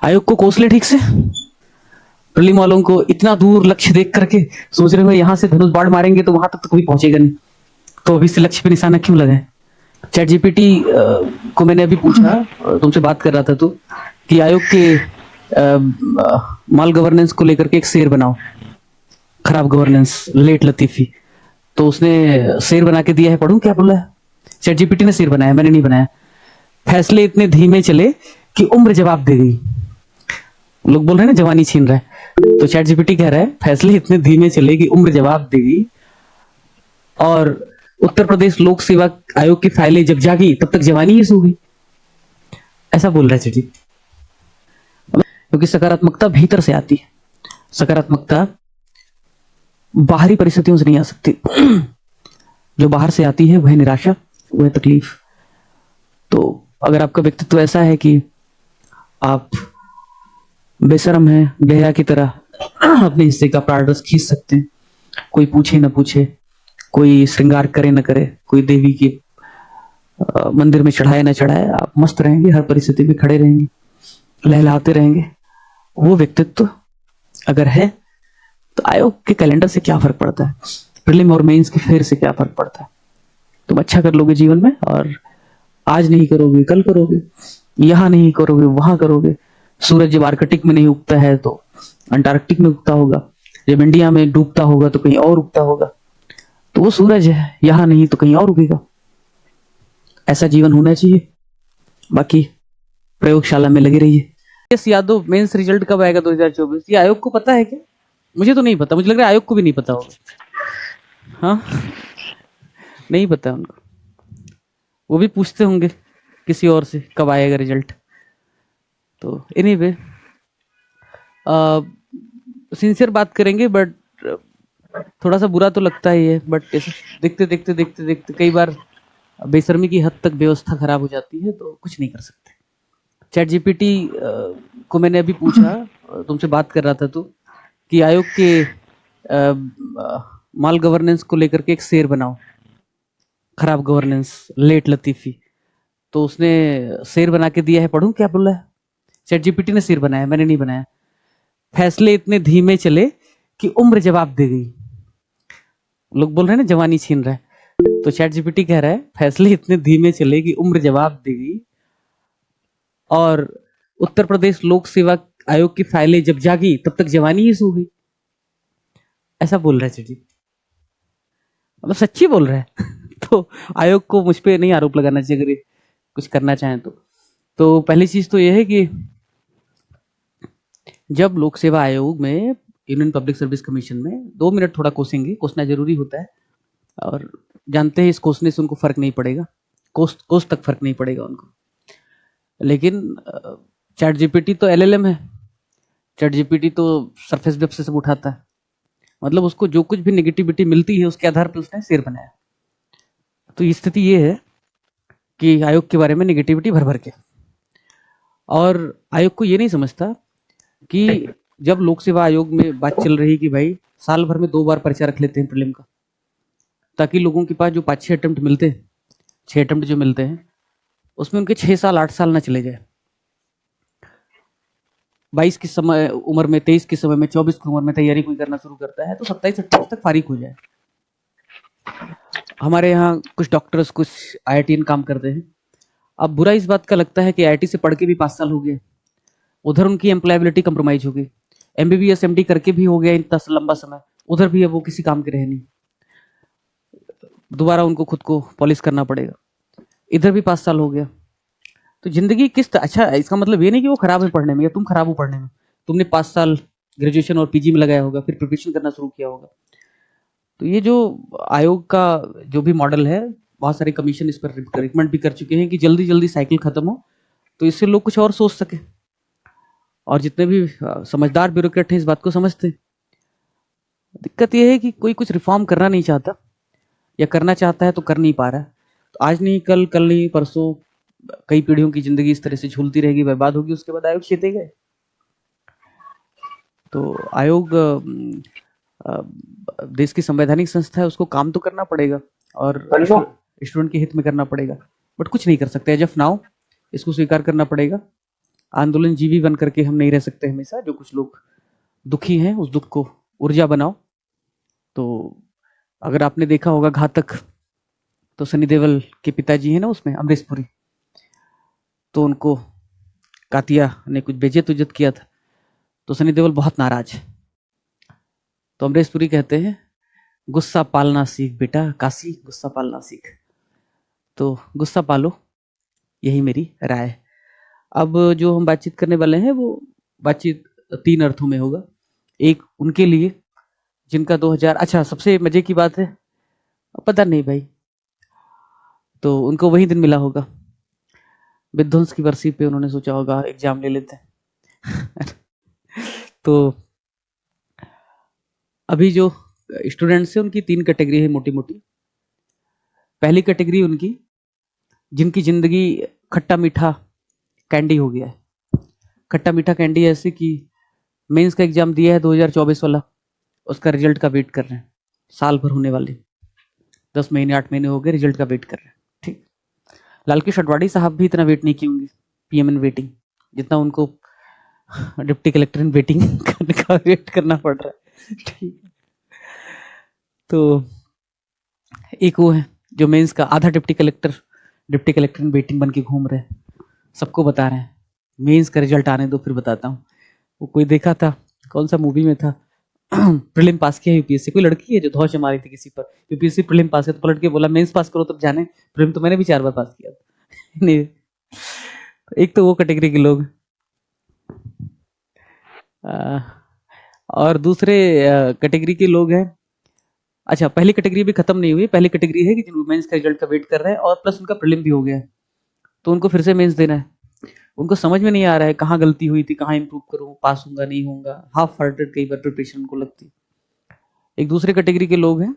आयोग को कोस ले ठीक से। प्रीलिम वालों को इतना दूर लक्ष्य देख करके सोच रहे हो यहां से धनुष बाढ़ मारेंगे तो वहां तक तो कोई पहुंचेगा नहीं, तो अभी से लक्ष्य पे निशाना क्यों लगाए। चैट जीपीटी को मैंने अभी पूछा, तुमसे बात कर रहा था तो, कि आयोग के माल गवर्नेंस को लेकर के एक शेर बनाओ, खराब गवर्नेंस, लेट लतीफी। तो उसने शेर बना के दिया है, पढ़ूं क्या बोला है। चैट जीपीटी ने शेर बनाया, मैंने नहीं बनाया। फैसले इतने धीमे चले कि उम्र जवाब दे गई। लोग बोल रहे हैं ना जवानी छीन रहा है, तो चैट जीपीटी कह रहा है फैसले इतने धीमे चले कि उम्र जवाब देगी, और उत्तर प्रदेश लोक सेवा आयोग की फाइलें जब जागी तब तक जवानी ही सो गई। ऐसा बोल रहा है चैट, क्योंकि सकारात्मकता भीतर से आती है, सकारात्मकता बाहरी परिस्थितियों से नहीं आ सकती। जो बाहर से आती है वह निराशा, वह तकलीफ। तो अगर आपका व्यक्तित्व ऐसा है कि आप बेशरम है, बेहया की तरह अपने हिस्से का प्राण रस खींच सकते हैं, कोई पूछे न पूछे, कोई श्रृंगार करे न करे, कोई देवी के मंदिर में चढ़ाए न चढ़ाए, आप मस्त रहेंगे, हर परिस्थिति में खड़े रहेंगे, लहलाते रहेंगे, वो व्यक्तित्व अगर है तो आयोग के कैलेंडर से क्या फर्क पड़ता है, प्रीलिम और मेंस के फेर से क्या फर्क पड़ता है। तुम अच्छा कर लोगे जीवन में, और आज नहीं करोगे कल करोगे, यहां नहीं करोगे वहां करोगे। सूरज जब आर्कटिक में नहीं उगता है तो अंटार्कटिक में उगता होगा, जब इंडिया में डूबता होगा तो कहीं और उगता होगा। तो वो सूरज है, यहां नहीं तो कहीं और उगेगा। ऐसा जीवन होना चाहिए। बाकी प्रयोगशाला में लगे रहिए। यस यादव, मेंस रिजल्ट कब आएगा 2024? ये आयोग को पता है क्या? मुझे तो नहीं पता, मुझे लग रहा है आयोग को भी नहीं पता होगा। हाँ, नहीं पता उनको, वो भी पूछते होंगे किसी और से कब आएगा रिजल्ट। तो एनीवे, सिंसियर बात करेंगे, बट थोड़ा सा बुरा तो लगता ही है, बट देखते देखते देखते देखते कई बार बेशर्मी की हद तक व्यवस्था खराब हो जाती है, तो कुछ नहीं कर सकते। चैट जीपीटी को मैंने अभी पूछा, तुमसे बात कर रहा था तो, कि आयोग के माल गवर्नेंस को लेकर के एक शेर बनाओ, खराब गवर्नेंस, लेट लतीफी। तो उसने शेर बना के दिया है, पढ़ूं क्या बोला है। चैट जीपीटी ने शेर बनाया, मैंने नहीं बनाया। फैसले इतने धीमे चले कि उम्र जवाब दे गई। लोग बोल रहे हैं ना जवानी छीन रहा है, तो चैट जीपीटी कह रहा है फैसले इतने धीमे चले कि उम्र जवाब दे गई, और उत्तर प्रदेश लोक सेवा आयोग की फाइलें जब जागी तब तक जवानी ही सो गई। ऐसा बोल रहा है चैट जी, मतलब सच्ची बोल रहा है। तो आयोग को मुझ पे नहीं आरोप लगाना चाहिए अगर कुछ करना चाहें तो पहली चीज तो यह है कि जब लोक सेवा आयोग में, यूनियन पब्लिक सर्विस कमीशन में 2 मिनट थोड़ा कोसेंगे, कोसना जरूरी होता है, और जानते हैं इस कोसने से उनको फर्क नहीं पड़ेगा, कोस तक फर्क नहीं पड़ेगा उनको। लेकिन चैट जीपीटी तो एलएलएम है, चैट जीपीटी तो सरफेस वेब से सब उठाता है, मतलब उसको जो कुछ भी नेगेटिविटी मिलती है उसके आधार पर उसने शेर बनाया। तो स्थिति ये है कि आयोग के बारे में नेगेटिविटी भर भर के, और आयोग को ये नहीं समझता कि जब लोक सेवा आयोग में बात चल रही कि भाई साल भर में 2 बार पर्चा रख लेते हैं प्रीलिम का, ताकि लोगों के पास जो 5-6 अटेम्प्ट मिलते हैं, 6 अटेम्प्ट जो मिलते हैं उसमें उनके 6 साल 8 साल ना चले जाए। 22 की समय उम्र में, 23 की समय में, 24 की उम्र में तैयारी कोई करना शुरू करता है तो 27-28 तक फारिग हो जाए। हमारे यहाँ कुछ डॉक्टर्स, कुछ आईआईटीएन काम करते हैं। अब बुरा इस बात का लगता है कि आईआईटी से पढ़ के भी 5 साल हो गए, उधर उनकी एम्प्लॉयबिलिटी कंप्रोमाइज हो गई, एमबीबीएस एमडी करके भी हो गया इतना लंबा समय, उधर भी अब वो किसी काम के रहे नहीं, दोबारा उनको खुद को पॉलिश करना पड़ेगा। इधर भी 5 साल हो गया, तो जिंदगी किस अच्छा, इसका मतलब ये नहीं कि वो खराब है पढ़ने में या तुम खराब हो पढ़ने में, तुमने 5 साल ग्रेजुएशन और पीजी में लगाया होगा, फिर प्रिपरेशन करना शुरू किया होगा। तो ये जो आयोग का जो भी मॉडल है, बहुत सारे कमीशन इस पर रिकमेंड भी कर चुके हैं कि जल्दी जल्दी साइकिल खत्म हो, तो इससे लोग कुछ और सोच सके, और जितने भी समझदार ब्यूरोक्रेट हैं इस बात को समझते हैं। दिक्कत यह है कि कोई कुछ रिफॉर्म करना नहीं चाहता, या करना चाहता है तो कर नहीं पा रहा है। तो आज नहीं कल, कल नहीं परसों, कई पीढ़ियों की जिंदगी इस तरह से झूलती रहेगी, बर्बाद होगी, उसके बाद आयोग चेते गए। तो आयोग देश की संवैधानिक संस्था है, उसको काम तो करना पड़ेगा और स्टूडेंट के हित में करना पड़ेगा, बट कुछ नहीं कर सकते एज ऑफ नाउ, इसको स्वीकार करना पड़ेगा। आंदोलनजीवी बन करके हम नहीं रह सकते हमेशा। जो कुछ लोग दुखी हैं उस दुख को ऊर्जा बनाओ। तो अगर आपने देखा होगा घातक, तो सनी देओल के पिताजी है ना उसमें, अमरीश पुरी, तो उनको कातिया ने कुछ बेइज्जत उज्जत किया था, तो सनी देओल बहुत नाराज है। तो अमरीश पुरी कहते हैं गुस्सा पालना सीख बेटा, काशी गुस्सा पालना सीख। तो गुस्सा पालो, यही मेरी राय है। अब जो हम बातचीत करने वाले हैं वो बातचीत 3 अर्थों में होगा। एक उनके लिए जिनका 2000, अच्छा सबसे मजे की बात है, पता नहीं भाई, तो उनको वही दिन मिला होगा विध्वंस की बरसी पे, उन्होंने सोचा होगा एग्जाम ले लेते हैं। तो अभी जो स्टूडेंट्स हैं उनकी 3 कैटेगरी है मोटी मोटी। पहली कैटेगरी उनकी जिनकी जिंदगी खट्टा मीठा कैंडी हो गया है। खट्टा मीठा कैंडी ऐसे कि मेंस का एग्जाम दिया है 2024 वाला, उसका रिजल्ट का वेट कर रहे हैं, साल भर होने वाले 10 महीने 8 महीने हो गए, रिजल्ट का वेट कर रहे हैं। ठीक, लालकृष्ण अडवाणी साहब भी इतना वेट नहीं किए होंगे पीएम इन वेटिंग जितना उनको डिप्टी कलेक्टर इन वेटिंग का वेट करना पड़ रहा है। ठीक, तो एक वो है जो मेंस का आधा डिप्टी कलेक्टर इन वेटिंग बन के घूम रहे हैं, सबको बता रहे हैं मेंस का रिजल्ट आने दो फिर बताता हूँ। वो कोई देखा था, कौन सा मूवी में था, प्रीलिम पास किया यूपीएससी, कोई लड़की है जो धौंस मारी थी किसी पर, यूपीएससी प्रीलिम पास किया तो पलट के बोला मेंस पास करो तब जाने, प्रीलिम तो मैंने भी 4 बार पास किया था। नहीं, एक तो वो कैटेगरी के लोग, और दूसरे कैटेगरी के लोग हैं। अच्छा, पहली कैटेगरी भी खत्म नहीं हुई, पहली कैटेगरी है कि जिन मेंस का रिजल्ट का वेट कर रहे हैं और प्लस उनका प्रीलिम भी हो गया है, तो उनको फिर से मेंस देना है। उनको समझ में नहीं आ रहा है कहाँ गलती हुई थी, कहाँ इंप्रूव करूँ, पास होऊंगा नहीं होऊंगा, हाफ हार्टेड कई बार प्रिपरेशन को लगती। एक दूसरे कैटेगरी के लोग हैं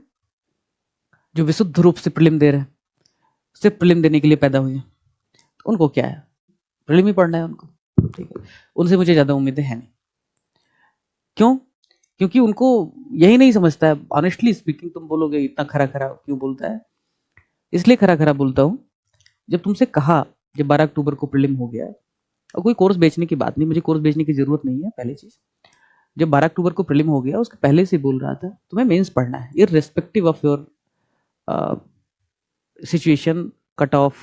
जो विशुद्ध रूप से प्रीलिम दे रहे हैं, सिर्फ प्रीलिम देने के लिए पैदा हुए हैं, तो उनको क्या है, प्रीलिम ही पढ़ना है उनको। ठीक है, उनसे मुझे ज्यादा उम्मीदें हैं नहीं। क्यों? क्योंकि उनको यही नहीं समझता है। ऑनेस्टली स्पीकिंग, तुम बोलोगे इतना खरा खरा क्यों बोलता है, इसलिए खरा खरा बोलता हूँ, जब तुमसे कहा जब 12 अक्टूबर को प्रीलिम हो गया है, और कोई कोर्स बेचने की बात नहीं, मुझे कोर्स बेचने की जरूरत नहीं है। पहली चीज, जब 12 अक्टूबर को प्रीलिम हो गया उसके पहले से बोल रहा था तुम्हें मेंस पढ़ना है, irrespective of your situation, cut off,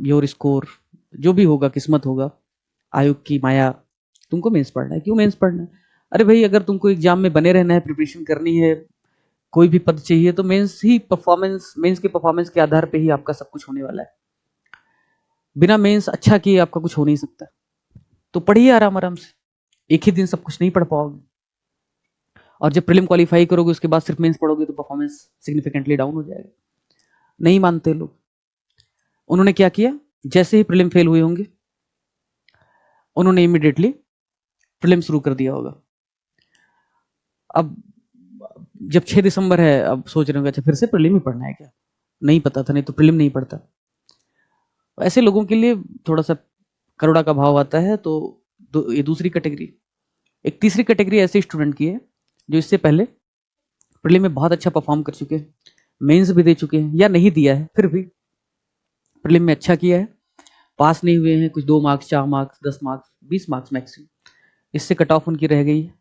your score, जो भी होगा, किस्मत होगा, आयोग की माया, तुमको मेंस पढ़ना है। क्यों मेंस पढ़ना है? अरे भाई, अगर तुमको एग्जाम में बने रहना है, प्रिपरेशन करनी है, कोई भी पद चाहिए, तो मेंस के परफॉर्मेंस के आधार पे ही आपका सब कुछ होने वाला है। बिना मेंस अच्छा किए आपका कुछ हो नहीं सकता। तो पढ़िए आराम आराम से, एक ही दिन सब कुछ नहीं पढ़ पाओगे, और जब प्रीलिम क्वालिफाई करोगे उसके बाद सिर्फ मेंस पढ़ोगे तो परफॉर्मेंस सिग्निफिकेंटली डाउन हो जाएगा। नहीं मानते लोग। उन्होंने क्या किया, जैसे ही प्रीलिम फेल हुए होंगे उन्होंने इमीडिएटली प्रीलिम शुरू कर दिया होगा। अब जब 6 दिसंबर है, अब सोच रहे होंगे अच्छा फिर से प्रीलिम ही पढ़ना है क्या, नहीं पता था, नहीं तो प्रीलिम नहीं पढ़ता। ऐसे लोगों के लिए थोड़ा सा करुणा का भाव आता है। तो ये दूसरी कैटेगरी। एक तीसरी कैटेगरी ऐसे स्टूडेंट की है जो इससे पहले प्रीलिम में बहुत अच्छा परफॉर्म कर चुके हैं, मेंस भी दे चुके हैं या नहीं दिया है, फिर भी प्रीलिम में अच्छा किया है, पास नहीं हुए हैं, कुछ 2 marks 4 marks 10 marks 20 marks maximum, इससे कट ऑफ उनकी रह गई है,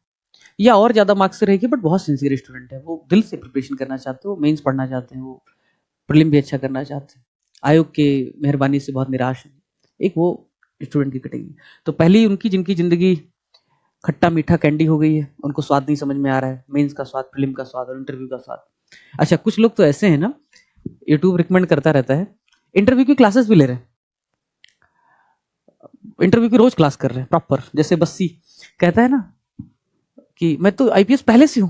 या और ज्यादा मार्क्स से रहेगी। बट बहुत सिंसियर स्टूडेंट है, वो दिल से प्रिपरेशन करना चाहते हैं, वो मेंस पढ़ना चाहते हैं, वो प्रीलिम भी अच्छा करना चाहते हैं, आयोग के मेहरबानी से बहुत निराश है। एक वो स्टूडेंट की कैटेगरी। तो पहली उनकी जिनकी जिंदगी खट्टा मीठा कैंडी हो गई है, उनको स्वाद नहीं समझ में आ रहा है, मेंस का स्वाद, प्रीलिम का स्वाद और इंटरव्यू का स्वाद। अच्छा, कुछ लोग तो ऐसे हैं ना, यूट्यूब रिकमेंड करता रहता है, इंटरव्यू की क्लासेस भी ले रहे हैं, इंटरव्यू की रोज क्लास कर रहे हैं प्रॉपर। जैसे बस्सी कहता है ना कि मैं तो आईपीएस पहले से हूं,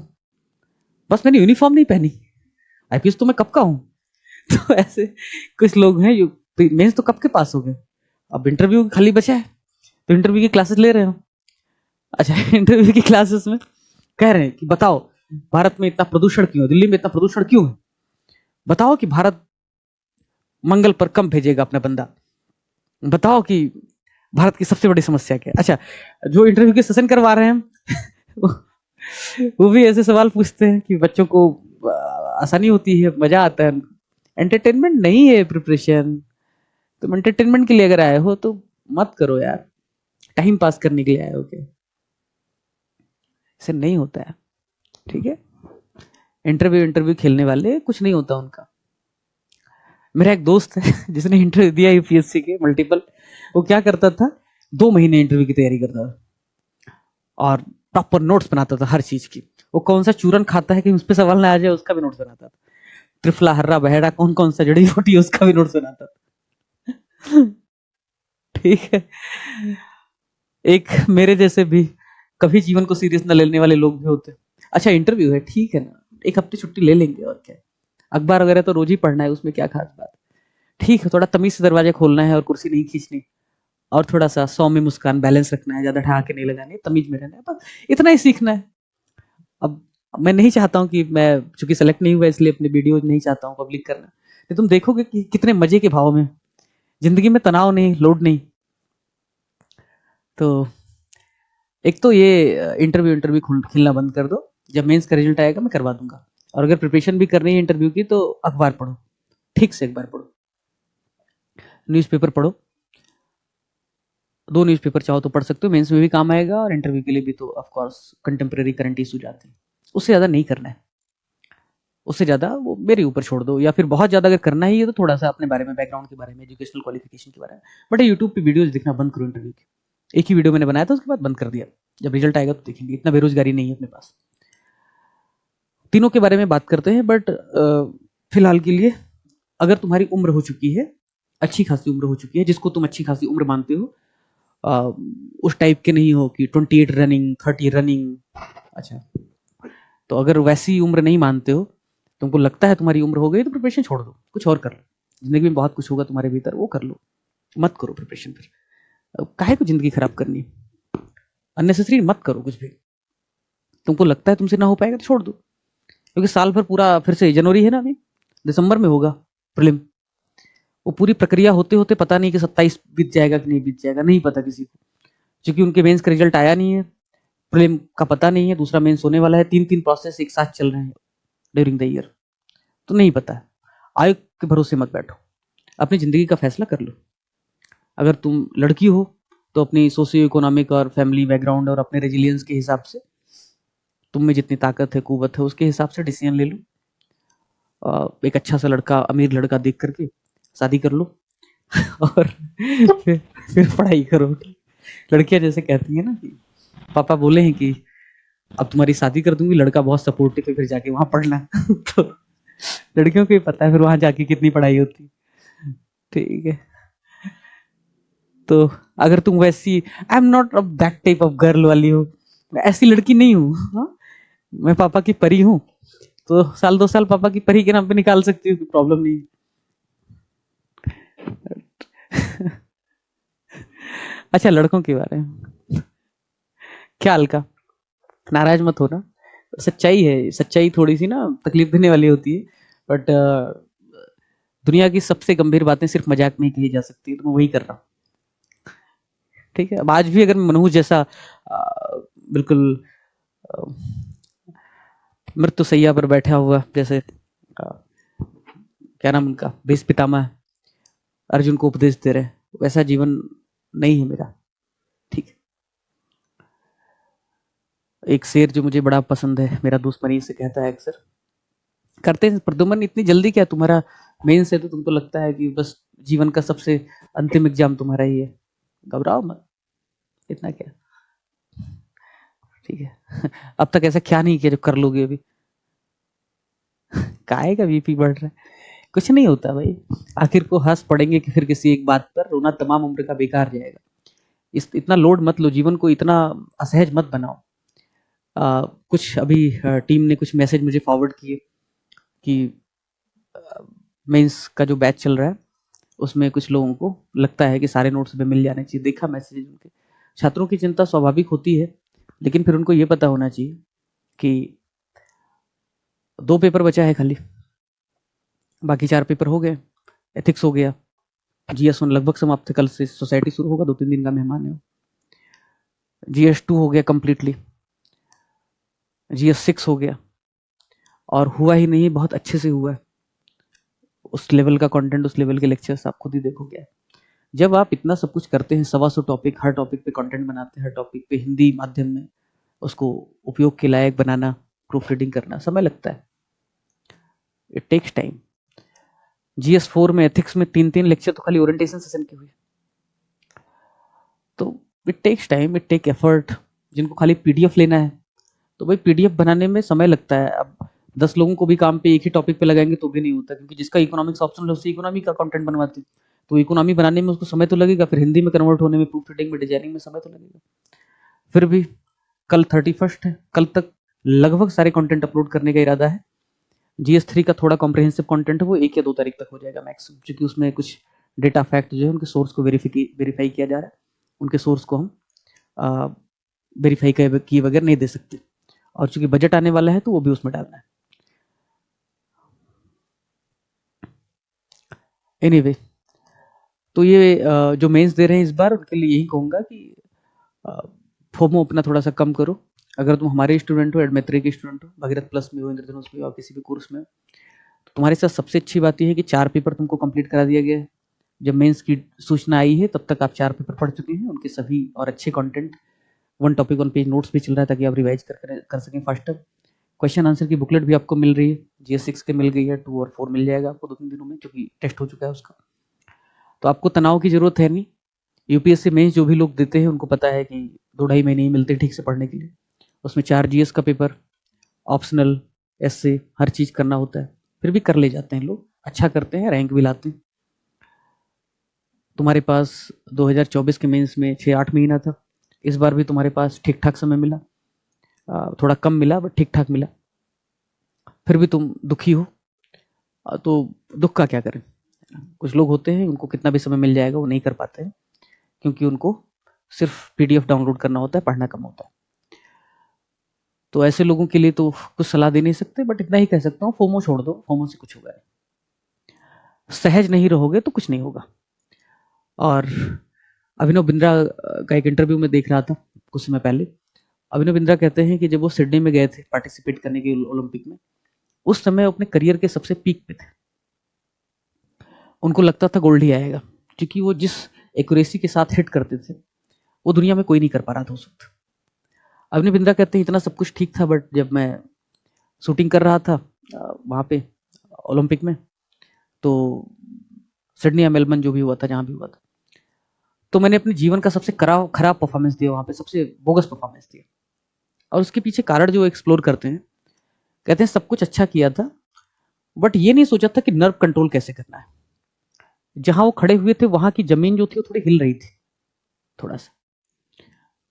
बस मैंने यूनिफॉर्म नहीं पहनी, आईपीएस तो मैं कब का हूं। तो ऐसे कुछ लोग हैं जो मेंस तो कब के पास हो गए, अब इंटरव्यू खाली बचा है, तो इंटरव्यू की क्लासेस ले रहे हो। अच्छा, इंटरव्यू की क्लासेस में कह रहे हैं कि बताओ भारत में इतना प्रदूषण क्यों है, दिल्ली में इतना प्रदूषण क्यों है, बताओ कि भारत मंगल पर कब भेजेगा अपना बंदा, बताओ कि भारत की सबसे बड़ी समस्या क्या है। अच्छा, जो इंटरव्यू के सेशन करवा रहे हैं वो भी ऐसे सवाल पूछते हैं कि बच्चों को आसानी होती है, मजा आता है, एंटरटेनमेंट नहीं है प्रिपरेशन। तुम एंटरटेनमेंट के लिए अगर आए हो तो मत करो यार, टाइम पास करने के लिए आए हो क्या? ऐसे नहीं होता है, ठीक है। इंटरव्यू खेलने वाले कुछ नहीं होता उनका। मेरा एक दोस्त है जिसने इंटरव्यू दिया यूपीएससी के मल्टीपल। वो क्या करता था, 2 महीने इंटरव्यू की तैयारी करता था और प्रॉपर नोट्स बनाता था हर चीज की। वो कौन सा चूरन खाता है कि उस पर सवाल ना आ जाए, उसका भी नोट्स बनाता था। त्रिफला, हर्रा, बहेड़ा, कौन कौन सा जड़ी बूटी है, उसका भी नोट्स बनाता था। ठीक है। एक मेरे जैसे भी कभी जीवन को सीरियस न लेने वाले लोग भी होते हैं। अच्छा इंटरव्यू है, ठीक है ना, एक हफ्ते छुट्टी ले लेंगे और क्या। अखबार वगैरह तो रोज ही पढ़ना है, उसमें क्या खास बात। ठीक है, थोड़ा तमीज से दरवाजा खोलना है और कुर्सी नहीं खींचनी, और थोड़ा सा 100 में मुस्कान बैलेंस रखना है, ज्यादा ठहाके नहीं लगानी, तमीज में रहना है, बस इतना ही सीखना है। अब मैं नहीं चाहता हूँ कि मैं चूंकि सेलेक्ट नहीं हुआ इसलिए अपने वीडियो नहीं चाहता हूँ पब्लिक करना, तो तुम देखोगे कि कितने मजे के भाव में, जिंदगी में तनाव नहीं, लोड नहीं। तो एक तो ये इंटरव्यू खिलना बंद कर दो। जब मेंस का रिजल्ट आएगा मैं करवा दूंगा। और अगर प्रिपरेशन भी करनी है इंटरव्यू की तो अखबार पढ़ो, ठीक से अखबार पढ़ो, न्यूज़पेपर पढ़ो। 2 न्यूज़पेपर चाहो तो पढ़ सकते हो, मेंस में भी काम आएगा और इंटरव्यू के लिए भी। तो of course contemporary current issue जाते हैं, उससे ज़्यादा नहीं करना है। उससे ज़्यादा वो मेरे ऊपर छोड़ दो, या फिर बहुत ज़्यादा अगर करना ही है तो थोड़ा सा अपने बारे में, बैकग्राउंड के बारे में, एजुकेशनल क्वालिफिकेशन के बारे में। बट यूट्यूब पे वीडियोज देखना बंद करो इंटरव्यू की। एक ही वीडियो मैंने बनाया था, उसके बाद बंद कर दिया। जब रिजल्ट आएगा तो देखेंगे, इतना बेरोजगारी नहीं है अपने पास। तीनों के बारे में बात करते हैं, बट फिलहाल के लिए अगर तुम्हारी उम्र हो चुकी है, अच्छी खासी उम्र हो चुकी है, जिसको तुम अच्छी खासी उम्र मानते हो, उस टाइप के नहीं हो कि 28 रनिंग, 30 रनिंग। अच्छा, तो अगर वैसी उम्र नहीं मानते हो, तुमको लगता है तुम्हारी उम्र हो गई, तो प्रिपरेशन छोड़ दो, कुछ और कर लो। जिंदगी में बहुत कुछ होगा तुम्हारे भीतर, वो कर लो, मत करो प्रिपरेशन फिर। काहे को जिंदगी खराब करनी, अननेसेसरी मत करो कुछ भी। तुमको लगता है तुमसे ना हो पाएगा तो छोड़ दो, क्योंकि साल भर पूरा फिर से, जनवरी है ना अभी, दिसंबर में होगा प्रीलिम। वो पूरी प्रक्रिया होते होते पता नहीं कि 27 बीत जाएगा कि नहीं बीत जाएगा, नहीं पता किसी को, क्योंकि उनके मेंस का रिजल्ट आया नहीं है, प्रीलिम का पता नहीं है, दूसरा मेंस होने वाला है, 3 प्रोसेस एक साथ चल रहे हैं ड्यूरिंग द ईयर, तो नहीं पता है। आयोग के भरोसे मत बैठो, अपनी जिंदगी का फैसला कर लो। अगर तुम लड़की हो तो अपनी सोशियो इकोनॉमिक और फैमिली बैकग्राउंड और अपने रेजिलियंस के हिसाब से, तुम में जितनी ताकत है, कुवत है, उसके हिसाब से डिसीजन ले लो। एक अच्छा सा लड़का, अमीर लड़का देख करके शादी कर लो और फिर पढ़ाई करो। लड़कियां जैसे कहती है ना कि पापा बोले हैं कि अब तुम्हारी शादी कर दूंगी, लड़का बहुत सपोर्टिव है, फिर जाके वहां पढ़ना। तो लड़कियों को ही पता है फिर वहां जाके कितनी पढ़ाई होती। ठीक है, तो अगर तुम वैसी, I am not that type of girl वाली हो, मैं ऐसी लड़की नहीं हूँ, हाँ? मैं पापा की परी हूँ, तो साल 2 साल पापा की परी के नाम पे निकाल सकती हूँ, प्रॉब्लम नहीं। अच्छा, लड़कों के बारे में क्या हल्का, नाराज मत होना, सच्चाई है, सच्चाई थोड़ी सी ना तकलीफ देने वाली होती है, बट दुनिया की सबसे गंभीर बातें सिर्फ मजाक में ही कही जा सकती है, तो मैं वही कर रहा हूँ। ठीक है, अब आज भी अगर मैं मनहूस जैसा बिल्कुल मृत्यु सैया पर बैठा हुआ, जैसे क्या नाम उनका, भीष्म पितामह अर्जुन को उपदेश दे रहे, वैसा जीवन नहीं है मेरा। ठीक है, एक शेर जो मुझे बड़ा पसंद है, मेरा दोस्त मनीष से कहता है अक्सर, करते हैं प्रदुमन इतनी जल्दी क्या, तुम्हारा मेंस है तो तुमको लगता है कि बस जीवन का सबसे अंतिम एग्जाम तुम्हारा ही है, घबराओ मत, इतना क्या। ठीक है, अब तक ऐसा क्या नहीं किया जो कर लोगे अभी, काहे का बीपी बढ़ रहा है, कुछ नहीं होता भाई। आखिर को हंस पड़ेंगे कि फिर किसी एक बात पर, रोना तमाम उम्र का बेकार जाएगा। इतना लोड मत लो, जीवन को इतना असहज मत बनाओ। कुछ अभी टीम ने कुछ मैसेज मुझे फॉरवर्ड किए कि मेंस का जो बैच चल रहा है उसमें कुछ लोगों को लगता है कि सारे नोट्स पे मिल जाने चाहिए। देखा मैसेज उनके, छात्रों की चिंता स्वाभाविक होती है, लेकिन फिर उनको ये पता होना चाहिए कि 2 पेपर बचा है खाली, बाकी 4 पेपर हो गए। एथिक्स हो गया, जीएस 1 लगभग समाप्त है, कल से सोसाइटी शुरू होगा, 2-3 दिन का मेहमान है। जीएस 2 हो गया कंप्लीटली, जीएस 6 हो गया, और हुआ ही नहीं, बहुत अच्छे से हुआ है। उस लेवल का कंटेंट, उस लेवल के लेक्चर्स आप खुद ही देखो क्या है। जब आप इतना सब कुछ करते हैं, 125 टॉपिक, हर टॉपिक पे कंटेंट बनाते हैं, हर टॉपिक पे हिंदी माध्यम में उसको उपयोग के लायक बनाना, प्रूफ रीडिंग करना, समय लगता है। It takes time. GS4 में एथिक्स में 3-3 लेक्चर तो खाली ओरिएंटेशन सेशन के हुए। तो it takes time, it take effort. जिनको खाली PDF लेना है तो भाई PDF बनाने में समय लगता है। अब 10 लोगों को भी काम पे एक ही टॉपिक पे लगाएंगे तो भी नहीं होता, क्योंकि जिसका इकोनॉमिक्स ऑप्शनल है उससे इकोनॉमी का कंटेंट बनवाते हैं, तो इकोनॉमी बनाने में उसको समय तो लगेगा, फिर हिंदी में कन्वर्ट होने में, प्रूफ रीडिंग में, डिजाइनिंग में समय तो लगेगा। फिर भी कल 31 है, कल तक लगभग सारे कंटेंट अपलोड करने का इरादा है। GS3 का थोड़ा कॉम्प्रिहेंसिव कंटेंट है, वो 1 या 2 तारीख तक हो जाएगा मैक्सिमम, क्योंकि उसमें कुछ डेटा फैक्ट जो है उनके सोर्स को वेरीफाई किया जा रहा है। उनके सोर्स को हम वेरीफाई किए बगैर नहीं दे सकते, और चूंकि बजट आने वाला है तो वो भी उसमें डालना है। एनीवे, तो ये जो मेंस दे रहे हैं इस बार, उनके लिए यही कहूँगा कि फोमो अपना थोड़ा सा कम करो। अगर तुम हमारे स्टूडेंट हो, एडमेट्री के स्टूडेंट हो, भगीरथ प्लस में हो, इंद्रधनुष में हो, किसी भी कोर्स में हो, तो तुम्हारे साथ सबसे अच्छी बात यह है कि 4 पेपर तुमको कंप्लीट करा दिया गया है। जब मेंस की सूचना आई है तब तक आप 4 पेपर पढ़ चुके हैं, उनके सभी और अच्छे कंटेंट, 1 टॉपिक 1 पेज नोट्स भी चल रहा है ताकि आप रिवाइज कर सकें फास्टर। क्वेश्चन आंसर की बुकलेट भी आपको मिल रही है, GS6 के मिल गई है, 2 और 4 मिल जाएगा आपको 2-3 दिनों में, क्योंकि टेस्ट हो चुका है उसका। तो आपको तनाव की जरूरत है नहीं। UPSC मेंस जो भी लोग देते हैं उनको पता है कि 2-2.5 महीने ही मिलते ठीक से पढ़ने के लिए। उसमें 4 GS का पेपर, ऑप्शनल, essay, हर चीज करना होता है, फिर भी कर ले जाते हैं लोग, अच्छा करते हैं, रैंक भी लाते हैं। तुम्हारे पास 2024 के मेंस में 6-8 महीना था, इस बार भी तुम्हारे पास ठीक ठाक समय मिला, थोड़ा कम मिला बट ठीक ठाक मिला, फिर भी तुम दुखी हो। तो दुख का क्या करें। कुछ लोग होते हैं उनको कितना भी समय मिल जाएगा वो नहीं कर पाते हैं, क्योंकि उनको सिर्फ PDF डाउनलोड करना होता है, पढ़ना कम होता है। तो ऐसे लोगों के लिए तो कुछ सलाह दे नहीं सकते, बट इतना ही कह सकता हूँ, फोमो छोड़ दो, फोमो से कुछ होगा नहीं। सहज नहीं रहोगे तो कुछ नहीं होगा। और अभिनव बिंद्रा का एक इंटरव्यू में देख रहा था कुछ समय पहले। अभिनव बिंद्रा कहते हैं कि जब वो सिडनी में गए थे पार्टिसिपेट करने के ओलंपिक में, उस समय अपने करियर के सबसे पीक पे थे। उनको लगता था गोल्ड ही आएगा, क्योंकि वो जिस एक्यूरेसी के साथ हिट करते थे वो दुनिया में कोई नहीं कर पा रहा था उस वक्त। अभिनव बिंद्रा कहते हैं इतना सब कुछ ठीक था, बट जब मैं शूटिंग कर रहा था वहाँ पे ओलंपिक में, तो सिडनी या मेलबर्न जो भी हुआ था, जहाँ भी हुआ था, तो मैंने अपने जीवन का सबसे खराब परफॉर्मेंस दिया वहाँ पे, सबसे बोगस परफॉर्मेंस दिया। और उसके पीछे कारण जो एक्सप्लोर करते हैं, कहते हैं सब कुछ अच्छा किया था, बट ये नहीं सोचा था कि नर्व कंट्रोल कैसे करना है। जहां वो खड़े हुए थे वहां की जमीन जो थी वो थोड़ी हिल रही थी थोड़ा सा,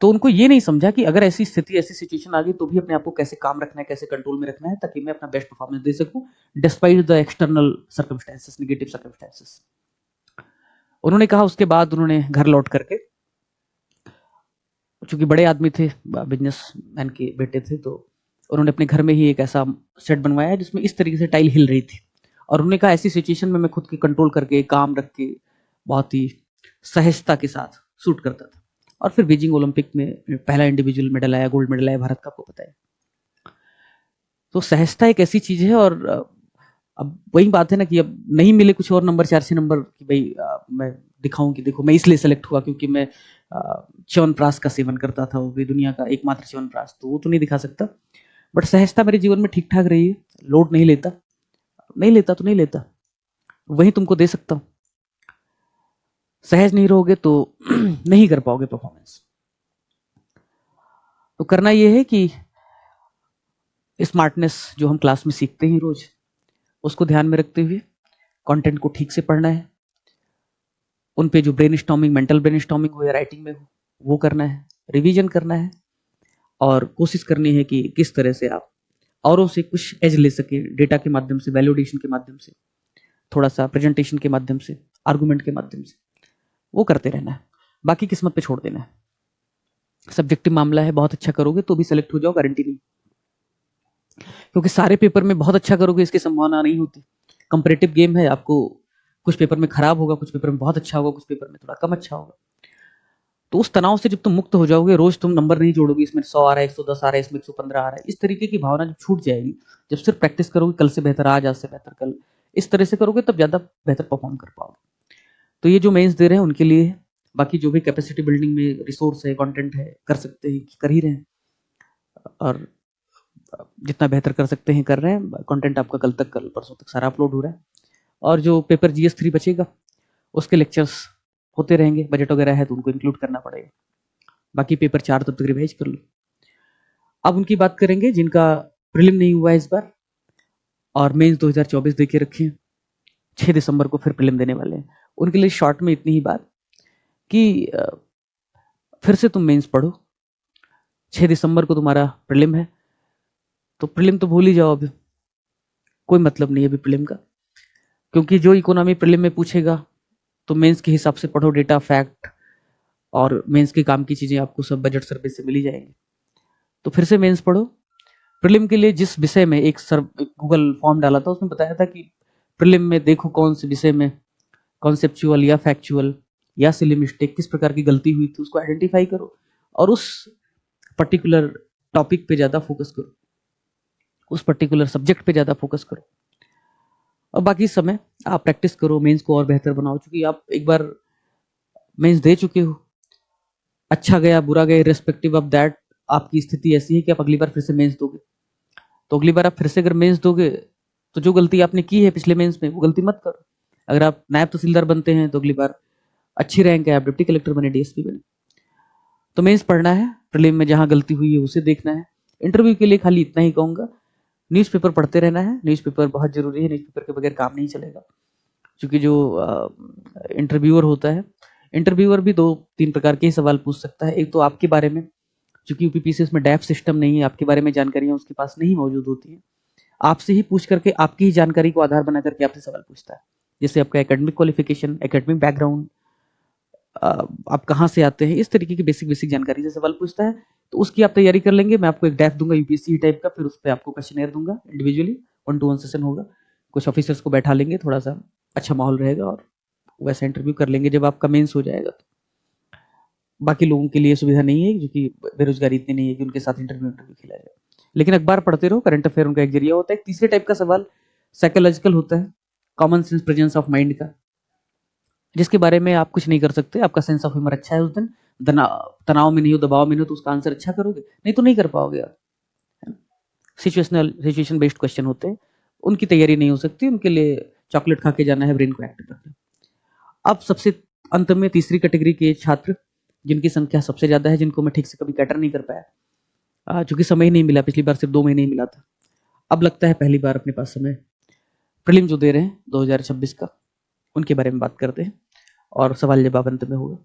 तो उनको ये नहीं समझा कि अगर ऐसी स्थिति, ऐसी सिचुएशन आ गई तो भी अपने आप को कैसे काम रखना है, कैसे कंट्रोल में रखना है, ताकि मैं अपना बेस्ट परफॉर्मेंस दे सकूं despite the external circumstances, negative circumstances. उन्होंने कहा, उसके बाद उन्होंने घर लौट करके, चूंकि बड़े आदमी थे, बिजनेसमैन के बेटे थे, तो उन्होंने अपने घर में ही एक ऐसा सेट बनवाया है जिसमें इस तरीके से टाइल हिल रही थी। और उन्होंने कहा ऐसी सिचुएशन में मैं खुद की कंट्रोल करके, काम रख के, बहुत ही सहजता के साथ शूट करता था। और फिर बीजिंग ओलंपिक में पहला इंडिविजुअल मेडल आया, गोल्ड मेडल आया भारत का, आपको पता है। तो सहजता एक ऐसी चीज है। और अब वही बात है ना कि अब नहीं मिले कुछ और नंबर, 4 नंबर, कि भाई मैं दिखाऊं कि देखो मैं इसलिए सेलेक्ट हुआ क्योंकि मैं च्यवनप्राश का सेवन करता था, वो भी दुनिया का एकमात्र च्यवनप्राश, तो वो तो नहीं दिखा सकता। बट सहजता मेरे जीवन में ठीक ठाक रही है, लोड नहीं लेता, नहीं लेता तो नहीं लेता, वही तुमको दे सकता हूं। सहज नहीं रहोगे तो नहीं कर पाओगे परफॉर्मेंस। तो करना यह है कि स्मार्टनेस जो हम क्लास में सीखते हैं रोज, उसको ध्यान में रखते हुए कंटेंट को ठीक से पढ़ना है। उन पे जो brain storming, mental brain storming हो या राइटिंग में हो, वो करना है, रिवीजन करना है, और कोशिश करनी है कि किस तरह से आप औरों से कुछ एज ले सके, डेटा के माध्यम से, वैल्यूडेशन के माध्यम से, थोड़ा सा प्रेजेंटेशन के माध्यम से, आर्गुमेंट के माध्यम से, वो करते रहना है। बाकी किस्मत पे छोड़ देना है। सब्जेक्टिव मामला है, बहुत अच्छा करोगे तो भी सेलेक्ट हो जाओ, गारंटी नहीं, क्योंकि सारे पेपर में बहुत अच्छा करोगे इसकी संभावना नहीं होती। कंपैरेटिव गेम है, आपको कुछ पेपर में खराब होगा, कुछ पेपर में बहुत अच्छा होगा, कुछ पेपर में थोड़ा कम अच्छा होगा। तो उस तनाव से जब तुम मुक्त हो जाओगे, रोज तुम नंबर नहीं जोड़ोगे, इसमें 100 आ रहा है, 110 आ रहा है, इसमें 115 आ रहा है, इस तरीके की भावना जब छूट जाएगी, जब सिर्फ प्रैक्टिस करोगे, कल से बेहतर आज, आज से बेहतर कल, इस तरह से करोगे, तब ज्यादा बेहतर परफॉर्म कर पाओगे। तो ये जो मेंस दे रहे हैं उनके लिए है। बाकी जो भी कैपेसिटी बिल्डिंग में रिसोर्स है, कंटेंट है, कर सकते हैं, कर ही रहे हैं, और जितना बेहतर कर सकते हैं कर रहे हैं। कंटेंट आपका कल तक, कल परसों तक सारा अपलोड हो रहा है। और जो पेपर GS3 बचेगा उसके लेक्चर्स होते रहेंगे, बजट वगैरह है तो उनको इंक्लूड करना पड़ेगा। बाकी पेपर 4 तब तक रिवाइज कर लो। अब उनकी बात करेंगे जिनका प्रीलिम नहीं हुआ है इस बार और मेंस 2024 दे के रखे हैं, 6 दिसंबर को फिर प्रीलिम देने वाले हैं। उनके लिए शॉर्ट में इतनी ही बात कि फिर से तुम मेंस पढ़ो, 6 दिसंबर को तुम्हारा प्रीलिम है, तो प्रीलिम तो भूल ही जाओ, अभी कोई मतलब नहीं है अभी प्रीलिम का, क्योंकि जो इकोनॉमी प्रीलिम में पूछेगा तो मेंस के हिसाब से पढ़ो, डेटा फैक्ट और मेंस के काम की चीजें आपको सब बजट सर्वे से मिल ही जाएंगी। तो फिर से मेंस पढ़ो। प्रीलिम के लिए जिस विषय में एक गूगल फॉर्म डाला था उसमें बताया था कि प्रीलिम में देखो कौन से विषय में कॉन्सेप्चुअल या फैक्चुअल या सिली मिस्टेक किस प्रकार की गलती हुई थी उसको आइडेंटिफाई करो और उस पर्टिकुलर टॉपिक पे ज्यादा फोकस करो, उस पर्टिकुलर सब्जेक्ट पे ज्यादा फोकस करो, और बाकी समय आप प्रैक्टिस करो, मेंस को और बेहतर बनाओ। क्योंकि आप एक बार मेंस दे चुके हो, अच्छा गया बुरा गया, रिस्पेक्टिव ऑफ दैट आपकी स्थिति ऐसी है कि आप अगली बार फिर से मेंस दोगे, तो अगली बार आप फिर से अगर मेंस दोगे तो जो गलती आपने की है पिछले मेंस में वो गलती मत करो। अगर आप नायब तहसीलदार बनते हैं तो अगली बार अच्छी रैंक है, आप डिप्टी कलेक्टर बने, DSP बने। तो मेंस पढ़ना है, प्रीलिम में जहां गलती हुई है उसे देखना है। इंटरव्यू के लिए खाली इतना ही कहूंगा, न्यूज़पेपर पढ़ते रहना है, न्यूज़पेपर बहुत जरूरी है, न्यूज़पेपर के बगैर काम नहीं चलेगा। क्योंकि जो इंटरव्यूअर होता है, इंटरव्यूअर भी 2-3 प्रकार के ही सवाल पूछ सकता है। एक तो आपके बारे में, क्योंकि यूपीपीसीएस में डैप सिस्टम नहीं है, आपके बारे में जानकारियां उसके पास नहीं मौजूद होती हैं, आपसे ही पूछ करके आपकी ही जानकारी को आधार बना करके आपसे सवाल पूछता है। जैसे आपका एकेडमिक क्वालिफिकेशन, एकेडमिक बैकग्राउंड, आप कहाँ से आते हैं, इस तरीके की बेसिक बेसिक जानकारी से सवाल पूछता है। तो उसकी आप तैयारी कर लेंगे। मैं आपको एक डैफ दूंगा यूपीएससी टाइप का, फिर उस पर आपको क्वेश्चनर दूंगा इंडिविजुअली, 1-to-1 सेशन होगा, कुछ ऑफिसर्स को बैठा लेंगे, थोड़ा सा अच्छा माहौल रहेगा और वैसा इंटरव्यू कर लेंगे जब आपका मेंस हो जाएगा। तो बाकी लोगों के लिए सुविधा नहीं है क्योंकि बेरोजगारी इतनी नहीं है कि उनके साथ इंटरव्यू खिलाया जाए, लेकिन अखबार पढ़ते रहो, करंट अफेयर उनका एक जरिया होता है। एक तीसरे टाइप का सवाल साइकोलॉजिकल होता है, common sense presence of mind का, जिसके बारे में आप कुछ नहीं कर सकते, आपका सेंस ऑफ ह्यूमर अच्छा है उस दिन, तनाव में नहीं हो, दबाव में नहीं हो, तो उसका आंसर अच्छा करोगे, नहीं तो नहीं कर पाओगे आप। सिचुएशन बेस्ड क्वेश्चन होते हैं, उनकी तैयारी नहीं हो सकती, उनके लिए चॉकलेट खा के जाना है ब्रेन को एक्टिव करने। अब सबसे अंत में तीसरी कैटेगरी के छात्र जिनकी संख्या सबसे ज्यादा है, जिनको मैं ठीक से कभी कैटर नहीं कर पाया, चूंकि समय ही नहीं मिला, पिछली बार सिर्फ 2 महीने ही मिला था, अब लगता है पहली बार अपने पास समय। प्रीलिम जो दे रहे हैं 2026 का, उनके बारे में बात करते हैं और सवाल जवाब अंत में होगा।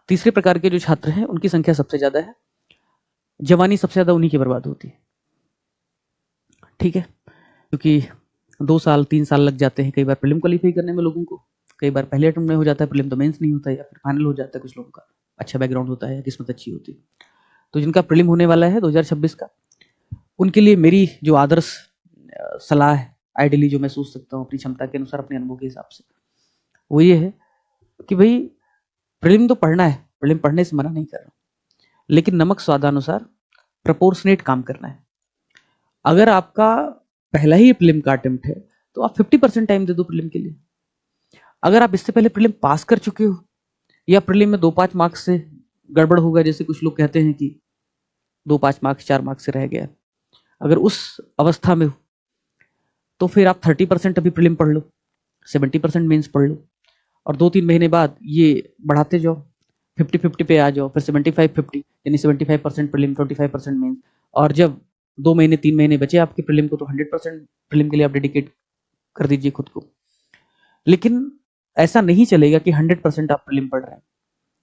तीसरे प्रकार के जो छात्र हैं उनकी संख्या सबसे ज्यादा है, जवानी सबसे ज्यादा उन्हीं की बर्बाद होती है, ठीक है, क्योंकि 2 साल 3 साल लग जाते हैं कई बार प्रीलिम क्वालिफाई करने में लोगों को, कई बार पहले अटेम्प्ट में हो जाता है प्रीलिम, तो मेंस नहीं होता है या फिर फाइनल हो जाता है, कुछ लोगों का अच्छा बैकग्राउंड होता है, किस्मत अच्छी होती है। तो जिनका प्रीलिम होने वाला है 2026 का, उनके लिए मेरी जो आदर्श सलाह है, आइडियली जो मैं सोच सकता हूँ अपनी क्षमता के अनुसार, अपने अनुभव के हिसाब से, वो ये है कि भाई प्रीलिम तो पढ़ना है, प्रीलिम पढ़ने से मना नहीं कर रहा, लेकिन नमक स्वादानुसार प्रपोर्शनेट काम करना है। अगर आपका पहला ही प्रीलिम का अटेम्प्ट है तो आप 50% टाइम दे दो प्रीलिम के लिए। अगर आप इससे पहले प्रीलिम पास कर चुके हो या प्रीलिम में 2-5 मार्क्स से गड़बड़ होगा, जैसे कुछ लोग कहते हैं कि 2-5 मार्क्स 4 मार्क्स से रह गया, अगर उस अवस्था में हो तो फिर आप 30% अभी प्रीलिम पढ़ लो, 70% मेंस पढ़ लो, और 2-3 महीने बाद ये बढ़ाते जाओ, 50-50 पे आ जाओ, फिर 75-50, यानी 75% प्रीलिम, 25% मेंस। और जब 2 महीने 3 महीने बचे आपके प्रीलिम को, तो 100% प्रीलिम के लिए आप डेडिकेट कर दीजिए खुद को। लेकिन ऐसा नहीं चलेगा कि 100% आप प्रीलिम पढ़ रहे हैं।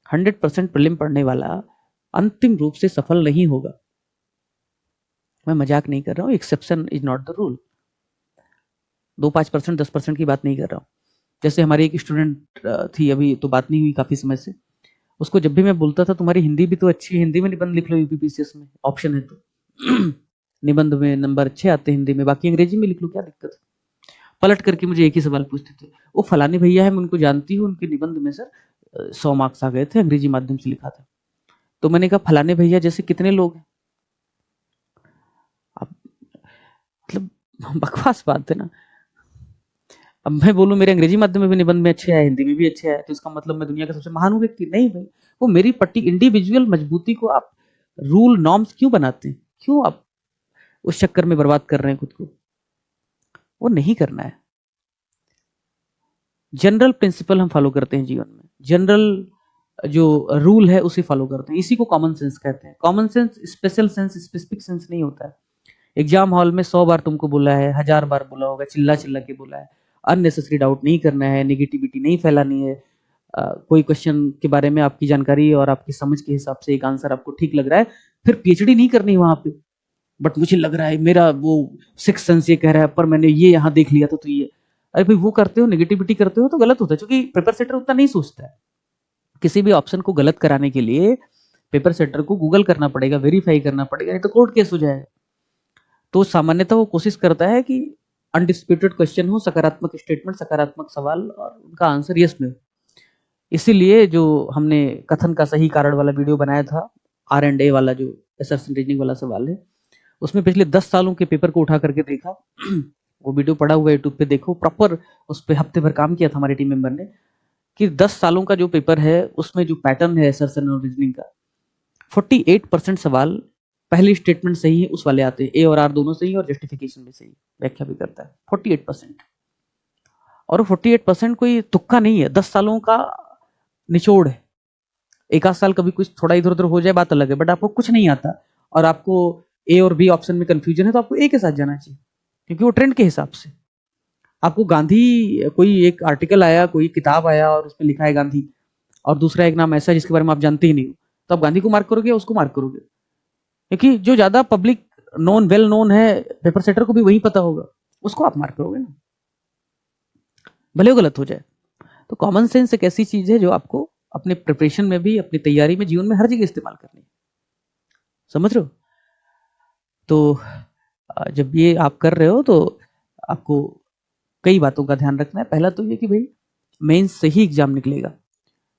100% प्रीलिम पढ़ने वाला अंतिम रूप से सफल नहीं होगा। मैं मजाक नहीं कर रहा हूँ, exception is not the rule. 2-5%, 10% की बात नहीं कर रहा हूँ। जैसे हमारी एक स्टूडेंट थी, अभी तो बात नहीं हुई काफी समय से, उसको जब भी मैं बोलता था तुम्हारी हिंदी भी तो अच्छी है, हिंदी में निबंध लिख लो यूपीपीसीएस में, ऑप्शन है तो निबंध में नंबर अच्छे आते हैं हिंदी में, बाकी अंग्रेजी में लिख लो, क्या दिक्कत है। पलट करके मुझे एक ही सवाल पूछते थे, वो फलाने भैया है, मैं उनको जानती हूँ, उनके निबंध में सर 100 मार्क्स आ गए थे, अंग्रेजी माध्यम से लिखा था। तो मैंने कहा फलाने भैया जैसे कितने लोग हैं? अब मतलब बकवास बात है ना। अब मैं बोलूं मेरे अंग्रेजी माध्यम में भी निबंध में अच्छे आए, हिंदी में भी अच्छे आए, तो इसका मतलब मैं दुनिया का सबसे महान व्यक्ति नहीं भाई। वो मेरी पट्टी इंडिविजुअल मजबूती को आप रूल नॉर्म्स क्यों बनाते हैं, क्यों आप उस चक्कर में बर्बाद कर रहे हैं खुद को? वो नहीं करना है। जनरल प्रिंसिपल हम फॉलो करते हैं जीवन में, जनरल जो रूल है उसे फॉलो करते हैं, इसी को कॉमन सेंस कहते हैं। Common sense special sense specific sense नहीं होता है। एग्जाम हॉल में 100 बार तुमको बोला है, 1000 बार बोला होगा, चिल्ला चिल्ला के बोला है, अननेसेसरी डाउट नहीं करना है, नेगेटिविटी नहीं फैलानी है। कोई क्वेश्चन के बारे में आपकी जानकारी और आपकी समझ के हिसाब से एक आंसर आपको ठीक लग रहा है, फिर पीएचडी नहीं करनी वहां पे। बट मुझे लग रहा है मेरा वो सिक्स सेंस ये कह रहा है, पर मैंने ये यहाँ देख लिया था तो ये, अरे भाई वो करते हो, नेगेटिविटी करते हो तो गलत होता है, क्योंकि पेपर सेटर उतना नहीं सोचता है। किसी भी ऑप्शन को गलत कराने के लिए पेपर सेटर को गूगल करना पड़ेगा, वेरीफाई करना पड़ेगा, नहीं तो कोर्ट केस हो जाएगा। तो सामान्यतः वो कोशिश करता है कि अनडिस्प्यूटेड क्वेश्चन हो, सकारात्मक स्टेटमेंट, सकारात्मक सवाल और उनका आंसर यस में हो। इसीलिए जो हमने कथन का सही कारण वाला वीडियो बनाया था, R&A वाला जो असर्शन रीजनिंग वाला सवाल है, उसमें पिछले 10 सालों के पेपर को उठा करके देखा। वो वीडियो पड़ा हुआ है यूट्यूब पे, देखो प्रॉपर। उस पर हफ्ते भर काम किया था हमारे टीम मेंबर ने कि 10 सालों का जो पेपर है उसमें जो पैटर्न है असर्शन और रीजनिंग का, 48% सवाल पहली स्टेटमेंट सही है उस वाले आते हैं, ए और आर दोनों सही और जस्टिफिकेशन भी सही, व्याख्या भी करता है। 48%। और 48% कोई तुक्का नहीं है, 10 सालों का निचोड़ है। एक आध साल कभी कुछ थोड़ा इधर उधर हो जाए बात अलग है, बट आपको कुछ नहीं आता और आपको ए और बी ऑप्शन में कंफ्यूजन है, तो आपको ए के साथ जाना चाहिए, क्योंकि वो ट्रेंड के हिसाब से। आपको गांधी, कोई एक आर्टिकल आया, कोई किताब आया और उसमें लिखा है गांधी, और दूसरा एक नाम ऐसा जिसके बारे में आप जानते ही नहीं हो, तो आप गांधी को मार्क करोगे या उसको मार्क करोगे? क्योंकि जो ज्यादा पब्लिक नोन, वेल नोन है, पेपर सेटर को भी वही पता होगा, उसको आप मार्क करोगे ना, भले वो गलत हो जाए। तो कॉमन सेंस एक ऐसी चीज है जो आपको अपने प्रिपरेशन में भी, अपनी तैयारी में, जीवन में हर जगह इस्तेमाल करनी है। समझ रहे हो? तो जब ये आप कर रहे हो तो आपको कई बातों का ध्यान रखना है। पहला तो ये कि भाई मेंस से ही एग्जाम निकलेगा,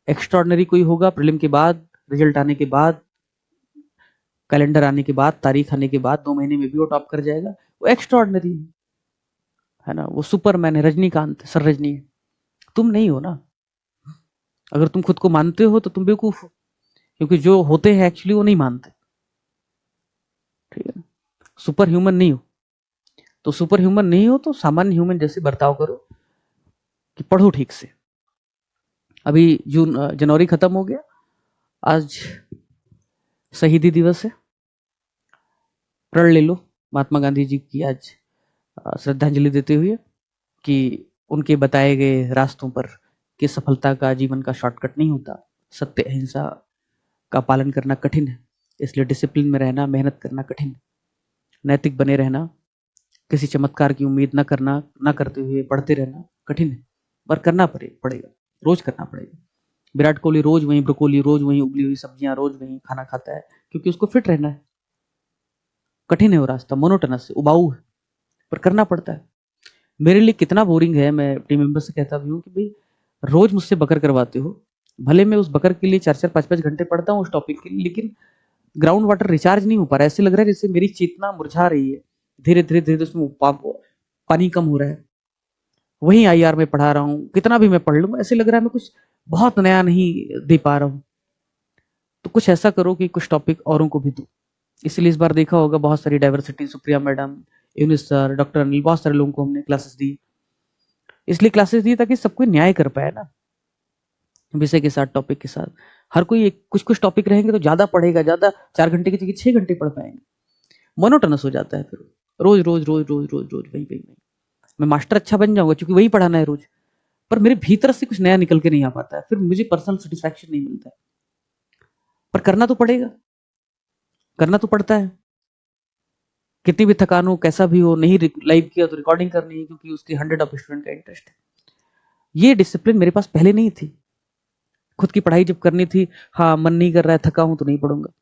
एक्स्ट्राऑर्डिनरी कोई होगा प्रीलिम के बाद, रिजल्ट आने के बाद, कैलेंडर आने के बाद, तारीख आने के बाद 2 महीने में भी वो टॉप कर जाएगा, वो एक्स्ट्राऑर्डिनरी है ना, वो सुपरमैन है, रजनीकांत, सर रजनी है। तुम नहीं हो ना। अगर तुम खुद को मानते हो तो तुम बेवकूफ हो, क्योंकि जो होते हैं एक्चुअली वो नहीं मानते। ठीक है ना? सुपर ह्यूमन नहीं हो। तो सुपर ह्यूमन नहीं हो तो सामान्य ह्यूमन जैसे बर्ताव करो, कि पढ़ो ठीक से। अभी जनवरी खत्म हो गया, आज शहीदी दिवस है, प्रण ले लो महात्मा गांधी जी की आज श्रद्धांजलि देते हुए, कि उनके बताए गए रास्तों पर कि सफलता का जीवन का शॉर्टकट नहीं होता, सत्य अहिंसा का पालन करना कठिन है, इसलिए डिसिप्लिन में रहना, मेहनत करना कठिन है, नैतिक बने रहना, किसी चमत्कार की उम्मीद न करना, न करते हुए पढ़ते रहना कठिन है, पर करना पड़ेगा, रोज करना पड़ेगा। विराट कोहली रोज वही ब्रोकोली, रोज वही उबली हुई सब्जियां, रोज वही खाना खाता है, क्योंकि उसको फिट रहना है। कठिन है वो रास्ता, मोनोटनस है, उबाऊ है, पर करना पड़ता है। मेरे लिए कितना बोरिंग है, मैं टीम मेंबर से कहता भी हूँ कि भाई रोज मुझसे बकर करवाते हो, भले मैं उस बकर के लिए 4-4, 5-5 घंटे पढ़ता हूँ उस टॉपिक के लिए, लेकिन ग्राउंड वाटर रिचार्ज नहीं हो पा रहा है। ऐसे लग रहा है जैसे मेरी चेतना मुरझा रही है, धीरे धीरे धीरे उसमें पानी कम हो रहा है। वही IR में पढ़ा रहा हूँ, कितना भी मैं पढ़ लूँ ऐसे लग रहा है मैं कुछ बहुत नया नहीं दे पा रहा हूँ। तो कुछ ऐसा करो कि कुछ टॉपिक औरों को भी दो। इसलिए इस बार देखा होगा बहुत सारी diversity, Supriya madam, Yunis sir, doctor Anil, बहुत सारे लोगों को हमने क्लासेस दी। इसलिए क्लासेस दी ताकि सब कोई न्याय कर पाए ना, विषय के साथ, टॉपिक के साथ। हर कोई कुछ कुछ टॉपिक रहेंगे तो ज्यादा पढ़ेगा, ज्यादा 4 घंटे की जगह 6 घंटे पढ़ पाएंगे। मोनोटोनस हो जाता है फिर, रोज रोज रोज रोज रोज रोज वही वही वही। मैं मास्टर अच्छा बन जाऊंगा क्योंकि वही पढ़ाना है रोज, पर मेरे भीतर से कुछ नया निकल के नहीं आ पाता है, फिर मुझे पर्सनल सेटिस्फैक्शन नहीं मिलता है। पर करना तो पड़ेगा, करना तो पड़ता है, कितनी भी थकान हो, कैसा भी हो, नहीं लाइव किया तो रिकॉर्डिंग करनी है, क्योंकि उसकी 100 ऑफ स्टूडेंट का इंटरेस्ट है। ये डिसिप्लिन मेरे पास पहले नहीं थी। खुद की पढ़ाई जब करनी थी, हाँ मन नहीं कर रहा है, थका हूं तो नहीं पढ़ूंगा।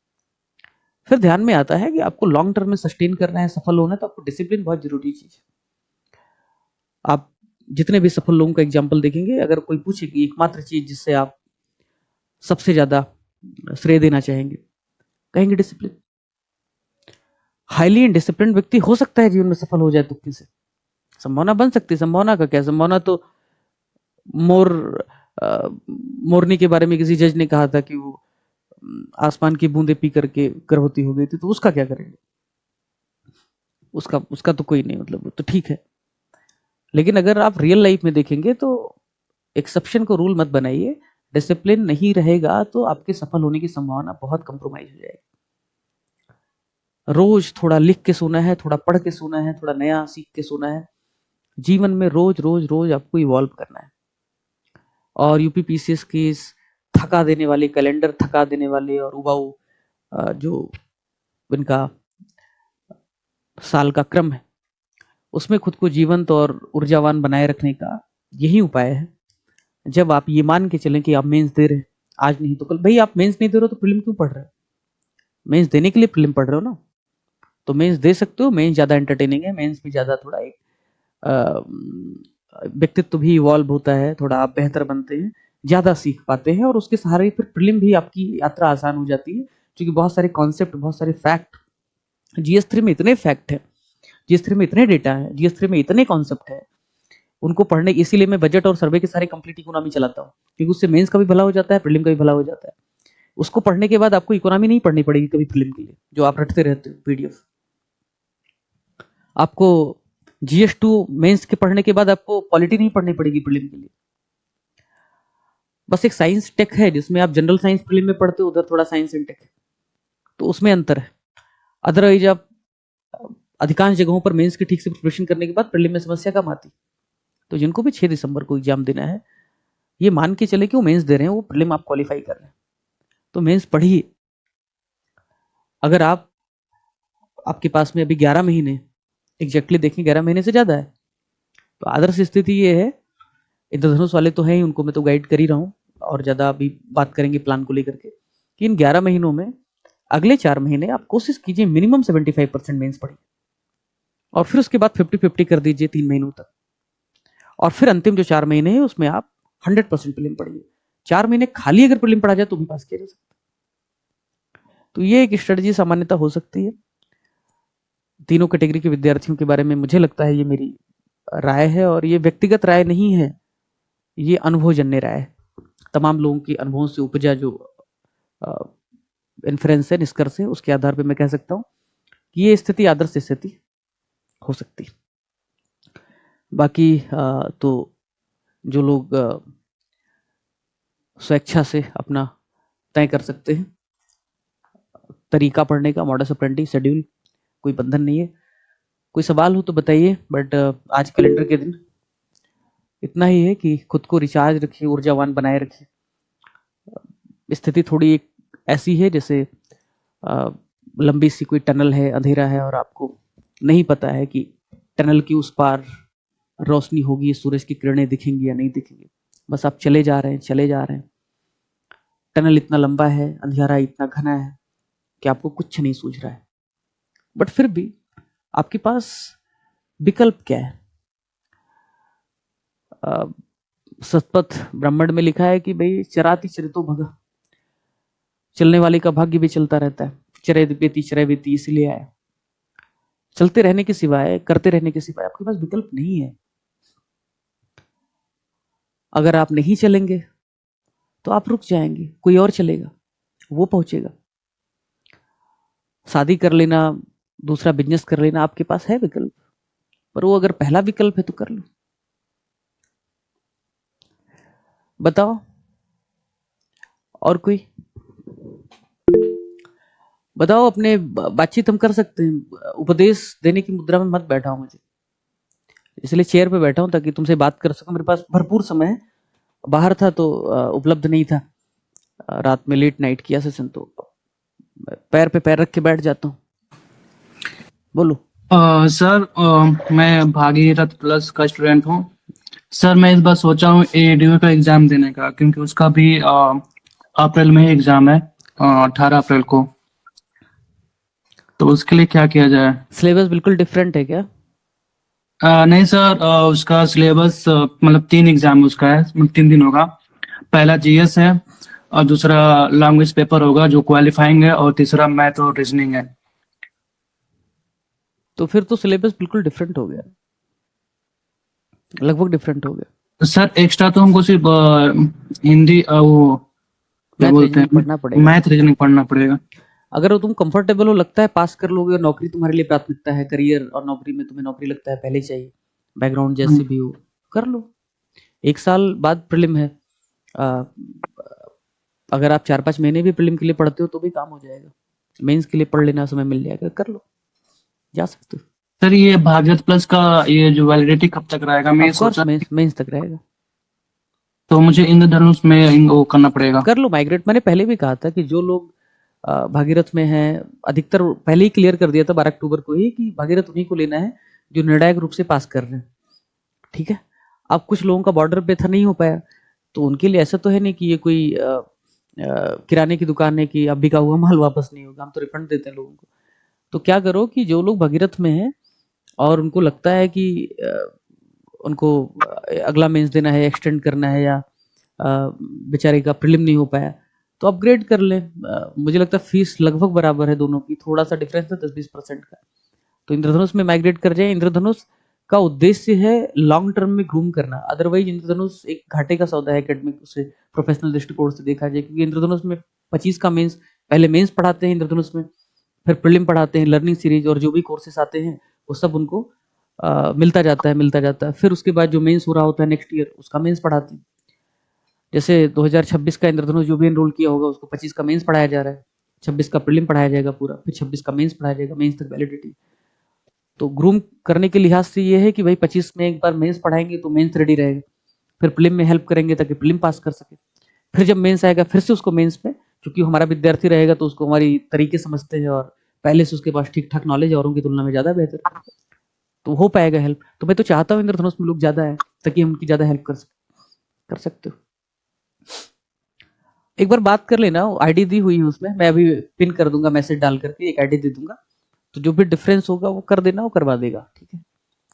फिर ध्यान में आता है कि आपको लॉन्ग टर्म में सस्टेन करना है, सफल होना है, तो आपको डिसिप्लिन बहुत जरूरी चीज है। आप जितने भी सफल लोगों का एग्जाम्पल देखेंगे, अगर कोई पूछे कि एकमात्र चीज जिससे आप सबसे ज्यादा श्रेय देना चाहेंगे, कहेंगे डिसिप्लिन। हाईली डिसिप्लिन व्यक्ति हो सकता है जीवन में सफल हो जाए तुक्के से, संभावना बन सकती है, संभावना का क्या, संभावना तो मोर मोरनी के बारे में किसी जज ने कहा था कि वो आसमान की बूंदे पी करके गर्भवती हो गई थी, तो उसका क्या करेंगे, उसका उसका तो कोई नहीं, मतलब तो ठीक है। लेकिन अगर आप रियल लाइफ में देखेंगे तो एक्सेप्शन को रूल मत बनाइए। डिसिप्लिन नहीं रहेगा तो आपके सफल होने की संभावना बहुत कंप्रोमाइज हो जाएगी। रोज थोड़ा लिख के सोना है, थोड़ा पढ़ के सोना है, थोड़ा नया सीख के सोना है। जीवन में रोज रोज रोज आपको इवॉल्व करना है। और यूपीपीसीएस की इस थका देने वाले कैलेंडर, थका देने वाले और उबाऊ जो इनका साल का क्रम है, उसमें खुद को जीवंत और ऊर्जावान बनाए रखने का यही उपाय है। जब आप ये मान के चलें कि आप मेंस दे रहे हैं, आज नहीं तो कल। भाई आप मेंस नहीं दे रहे हो तो प्रीलिम क्यों पढ़ रहे हो? मेंस देने के लिए प्रीलिम पढ़ रहे हो ना, तो मेंस दे सकते हो। मेंस ज्यादा एंटरटेनिंग है, मेंस में ज्यादा थोड़ा एक व्यक्तित्व भी इवॉल्व होता है, थोड़ा आप बेहतर बनते हैं, ज्यादा सीख पाते हैं, और उसके सहारे फिर प्रीलिम भी आपकी यात्रा आसान हो जाती है, क्योंकि बहुत सारे कॉन्सेप्ट, बहुत सारे फैक्ट, जीएस3 में इतने फैक्ट है, जीएस3 में इतने डेटा है, जीएस3 में इतने कॉन्सेप्ट है, उनको पढ़ने, इसीलिए मैं बजट और सर्वे के सारे कंप्लीट इकोनॉमी चलाता हूँ, क्योंकि उससे मेंस का भी भला हो जाता है, प्रीलिम का भी भला हो जाता है। उसको पढ़ने के बाद आपको इकोनॉमी नहीं पढ़नी पड़ेगी कभी प्रीलिम के लिए, जो आप रटते रहते हो पीडीएफ। आपको जीएस2 मेंस के पढ़ने के बाद आपको पॉलिटी नहीं पढ़नी पड़ेगी प्रीलिम के लिए। बस एक साइंस टेक है जिसमें आप जनरल साइंस प्रीलिम में पढ़ते हो, उधर थोड़ा साइंस एंड टेक है, तो उसमें अंतर है। अदरवाइज आप अधिकांश जगहों पर मेंस की ठीक से प्रिपरेशन करने के बाद प्रीलिम में समस्या कम आती। तो जिनको भी 6 दिसंबर को एग्जाम देना है, ये मान के चले कि वो मेंस दे रहे हैं, वो प्रीलिम आप क्वालिफाई कर रहे हैं, तो मेंस पढ़िए। अगर आपके पास में अभी 11 महीने, एग्जैक्टली देखें 11 महीने से ज्यादा है, तो आदर्श स्थिति ये है, इंद्रधनुष वाले तो हैं ही, उनको मैं तो गाइड कर ही रहा हूँ, और ज्यादा अभी बात करेंगे प्लान को लेकर के, कि इन 11 महीनों में अगले 4 महीने आप कोशिश कीजिए मिनिमम 75% मेंस पढ़िए, और फिर उसके बाद 50-50 कर दीजिए 3 महीनों तक, और फिर अंतिम जो 4 महीने हैं उसमें आप 100% प्रीलिम पढ़िए। 4 महीने खाली अगर प्रीलिम पढ़ा जाए तो भी पास किया जा सकता है। तो ये एक स्ट्रेटजी सामान्यता हो सकती है। तीनों कैटेगरी के विद्यार्थियों के बारे में मुझे लगता है, ये मेरी राय है, और ये व्यक्तिगत राय नहीं है, ये अनुभवजन्य राय है। तमाम लोगों के अनुभवों से उपजा जो इन्फ्रेंस है, निष्कर्ष है, उसके आधार पर मैं कह सकता हूँ कि ये स्थिति आदर्श स्थिति हो सकती है। बाकी तो जो लोग स्वेच्छा से अपना तय कर सकते हैं तरीका पढ़ने का, मॉडस ऑपरेंडी, शेड्यूल, कोई बंधन नहीं है। कोई सवाल हो तो बताइए, बट आज कैलेंडर के दिन इतना ही है कि खुद को रिचार्ज रखिए, ऊर्जावान बनाए रखिए। स्थिति थोड़ी एक ऐसी है जैसे लंबी सी कोई टनल है, अंधेरा है, और आपको नहीं पता है कि टनल की उस पार रोशनी होगी, सूरज की किरणें दिखेंगी या नहीं दिखेंगी। बस आप चले जा रहे हैं, चले जा रहे हैं। टनल इतना लंबा है, अंधेरा इतना घना है कि आपको कुछ नहीं सूझ रहा है, बट फिर भी आपके पास विकल्प क्या है? सतपथ ब्राह्मण में लिखा है कि भाई चराती चरितो भगा, चलने वाले का भाग्य भी चलता रहता है। चरय बेती इसलिए आया। चलते रहने के सिवाय, करते रहने के सिवाय आपके पास विकल्प नहीं है। अगर आप नहीं चलेंगे तो आप रुक जाएंगे, कोई और चलेगा, वो पहुंचेगा। शादी कर लेना, दूसरा बिजनेस कर लेना, आपके पास है विकल्प, पर वो अगर पहला विकल्प है तो कर लो। बताओ और कोई बताओ, अपने बातचीत हम कर सकते हैं। उपदेश देने की मुद्रा में मत बैठा हूं मुझे, इसलिए चेयर पे बैठा हूं ताकि तुमसे बात कर सकूं। मेरे पास भरपूर समय है, बाहर था तो उपलब्ध नहीं था, रात में लेट नाइट किया सेशन, तो पैर पे पैर रख के बैठ जाता हूँ। बोलो। सर, मैं भागीरथ प्लस का स्टूडेंट हूँ। सर, मैं इस बार सोचा हूँ एडीओ का एग्जाम देने का, क्योंकि उसका भी अप्रैल में ही एग्जाम है, 18 अप्रैल को। तो उसके लिए क्या किया जाए? सिलेबस बिल्कुल डिफरेंट है क्या? नहीं सर, उसका सिलेबस मतलब 3 एग्जाम उसका है, 3 दिन होगा। पहला जीएस है, और दूसरा लैंग्वेज पेपर होगा जो क्वालिफाइंग है, और तीसरा मैथ और रीजनिंग है। तो फिर तो सिलेबस बिल्कुल डिफरेंट हो गया। लगभग डिफरेंट हो गया। सर एक्स्ट्रा तो हमको सिर्फ हिंदी वो क्या मैथ बोलते रीजनिंग हैं, पढ़ना पड़ेगा। मैथ रीजनिंग पढ़ना पड़ेगा। अगर तुम कंफर्टेबल हो, लगता है पास कर लोगे और नौकरी तुम्हारे लिए प्राथमिकता है, करियर और नौकरी में तुम्हें नौकरी लगता है पहले चाहिए, बैकग्राउंड जैसे भी हो, कर लो। 1 साल बाद प्रीलिम है। आ, अगर आप 4-5 महीने भी प्रीलिम के लिए पढ़ते हो तो भी काम हो जाएगा। मेंस के लिए पढ़ लेना, समय मिल जाएगा, कर लो, जा सकते हो। सर ये भागीरथ प्लस का ये जो वैलिडिटी कब तक रहेगा, मैं ये ऑफकोर्स सोचा, मेंस तक रहेगा। तो मुझे इंद्रधनुष में वो करना पड़ेगा। कर लो माइग्रेट। मैंने पहले भी कहा था कि जो लोग भागीरथ में हैं, अधिकतर पहले ही क्लियर कर दिया था 12 अक्टूबर को ही कि भागीरथ उन्हीं को लेना है जो निर्णायक रूप से पास कर रहे हैं। ठीक है। अब कुछ लोगों का बॉर्डर पे था, नहीं हो पाया, तो उनके लिए ऐसा तो है नहीं कि ये कोई किराने की दुकान है कि अब बिका हुआ माल वापस नहीं होगा, हम तो रिफंड देते हैं लोगों को। तो क्या करो कि जो लोग भगीरथ में हैं और उनको लगता है कि उनको अगला मेंस देना है, एक्सटेंड करना है, या बेचारे का प्रीलिम नहीं हो पाया, तो अपग्रेड कर लें। मुझे लगता है फीस लगभग बराबर है दोनों की, थोड़ा सा डिफरेंस है 10-20% का। तो इंद्रधनुष में माइग्रेट कर जाए। इंद्रधनुष का उद्देश्य है लॉन्ग टर्म में ग्रूम करना, अदरवाइज इंद्रधनुष एक घाटे का सौदा है एकेडमिक से, प्रोफेशनल दृष्टिकोण से देखा जाए, क्योंकि इंद्रधनुष में 25 का मेंस, पहले मेंस पढ़ाते हैं इंद्रधनुष में, फिर प्रीलिम पढ़ाते हैं, लर्निंग सीरीज और जो भी कोर्सेस आते हैं वो सब उनको मिलता जाता है। फिर उसके बाद जो मेंस हो रहा होता है नेक्स्ट ईयर, उसका मेंस पढ़ाते हैं। जैसे 2026 का इंद्रधनुष जो भी एनरोल किया होगा उसको 25 का मेंस पढ़ाया जा रहा है, 26 का प्रीलिम पढ़ाया जाएगा पूरा, फिर 26 का मेंस पढ़ाया जाएगा, मेंस तक वैलिडिटी। तो ग्रूम करने के लिहाज से ये है कि भाई 25 में एक बार मेंस पढ़ाएंगे तो मेंस रेडी रहेगा, फिर प्रीलिम में हेल्प करेंगे ताकि प्रीलिम पास कर सके, फिर जब मेंस आएगा फिर से उसको मेंस में, क्योंकि हमारा विद्यार्थी रहेगा तो उसको हमारी तरीके समझते हैं और पहले से उसके पास ठीक ठाक नॉलेज है औरों की तुलना में ज्यादा बेहतर, तो हो पाएगा हेल्प। तो मैं तो चाहता हूँ इंद्रधनुष में लोग ज्यादा है ताकि हम उनकी ज्यादा हेल्प कर सकते हो। एक बार बात कर लेना, आईडी दी हुई है उसमें, मैं अभी पिन कर दूंगा मैसेज डाल करके, एक आईडी दे दूंगा, तो जो भी डिफरेंस होगा वो कर देना, वो करवा देगा। ठीक है,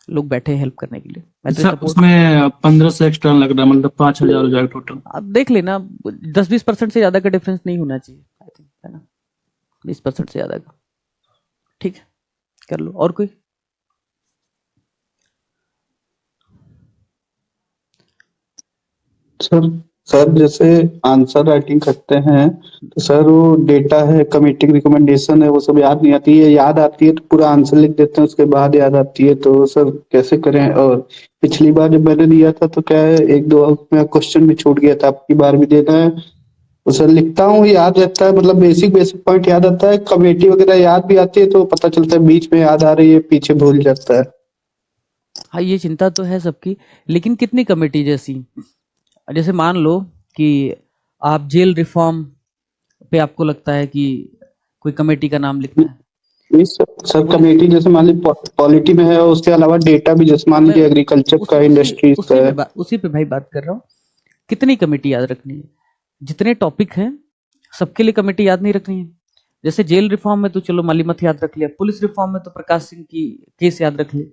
लोग बैठे हैं हेल्प करने के लिए, मैं तो सर सपोर्ट। उसमें 15 से एक्स्ट्रा लग रहा है, मतलब 5,000 हो जाएगा टोटल। आप देख लेना, 10-20% से ज्यादा का डिफरेंस नहीं होना चाहिए, आई थिंक, है ना, 20% से ज्यादा का। ठीक है, कर लो। और कोई? सर सर जैसे आंसर राइटिंग करते हैं तो सर वो डेटा है, कमेटी की रिकमेंडेशन है, वो सब याद नहीं आती है, याद आती है तो पूरा आंसर लिख देते हैं, उसके बाद याद आती है, तो सर कैसे करें? और पिछली बार जब मैंने दिया था तो क्या है, 1-2 में क्वेश्चन भी छूट गया था, आपकी बार भी देना है। तो सर लिखता हूँ, याद रहता है, मतलब बेसिक बेसिक पॉइंट याद आता है, कमेटी वगैरह याद भी आती है, तो पता चलता है बीच में याद आ रही है, पीछे भूल जाता है। हाँ, ये चिंता तो है सबकी, लेकिन कितनी कमेटी जैसी, जैसे मान लो कि आप जेल रिफॉर्म पे आपको लगता है कि कोई कमेटी का नाम लिखना है, इस सब कमेटी जैसे मान ली पॉलिटी में है, और उसके अलावा डेटा भी, जैसे मान मैं लीजिए एग्रीकल्चर का, इंडस्ट्रीज का है। उसी पे भाई बात कर रहा हूँ। कितनी कमेटी याद रखनी है? जितने टॉपिक हैं सबके लिए कमेटी याद नहीं रखनी है। जैसे जेल रिफॉर्म में तो चलो मालीमत याद रख लिया, पुलिस रिफॉर्म में तो प्रकाश सिंह की केस याद रख लिया,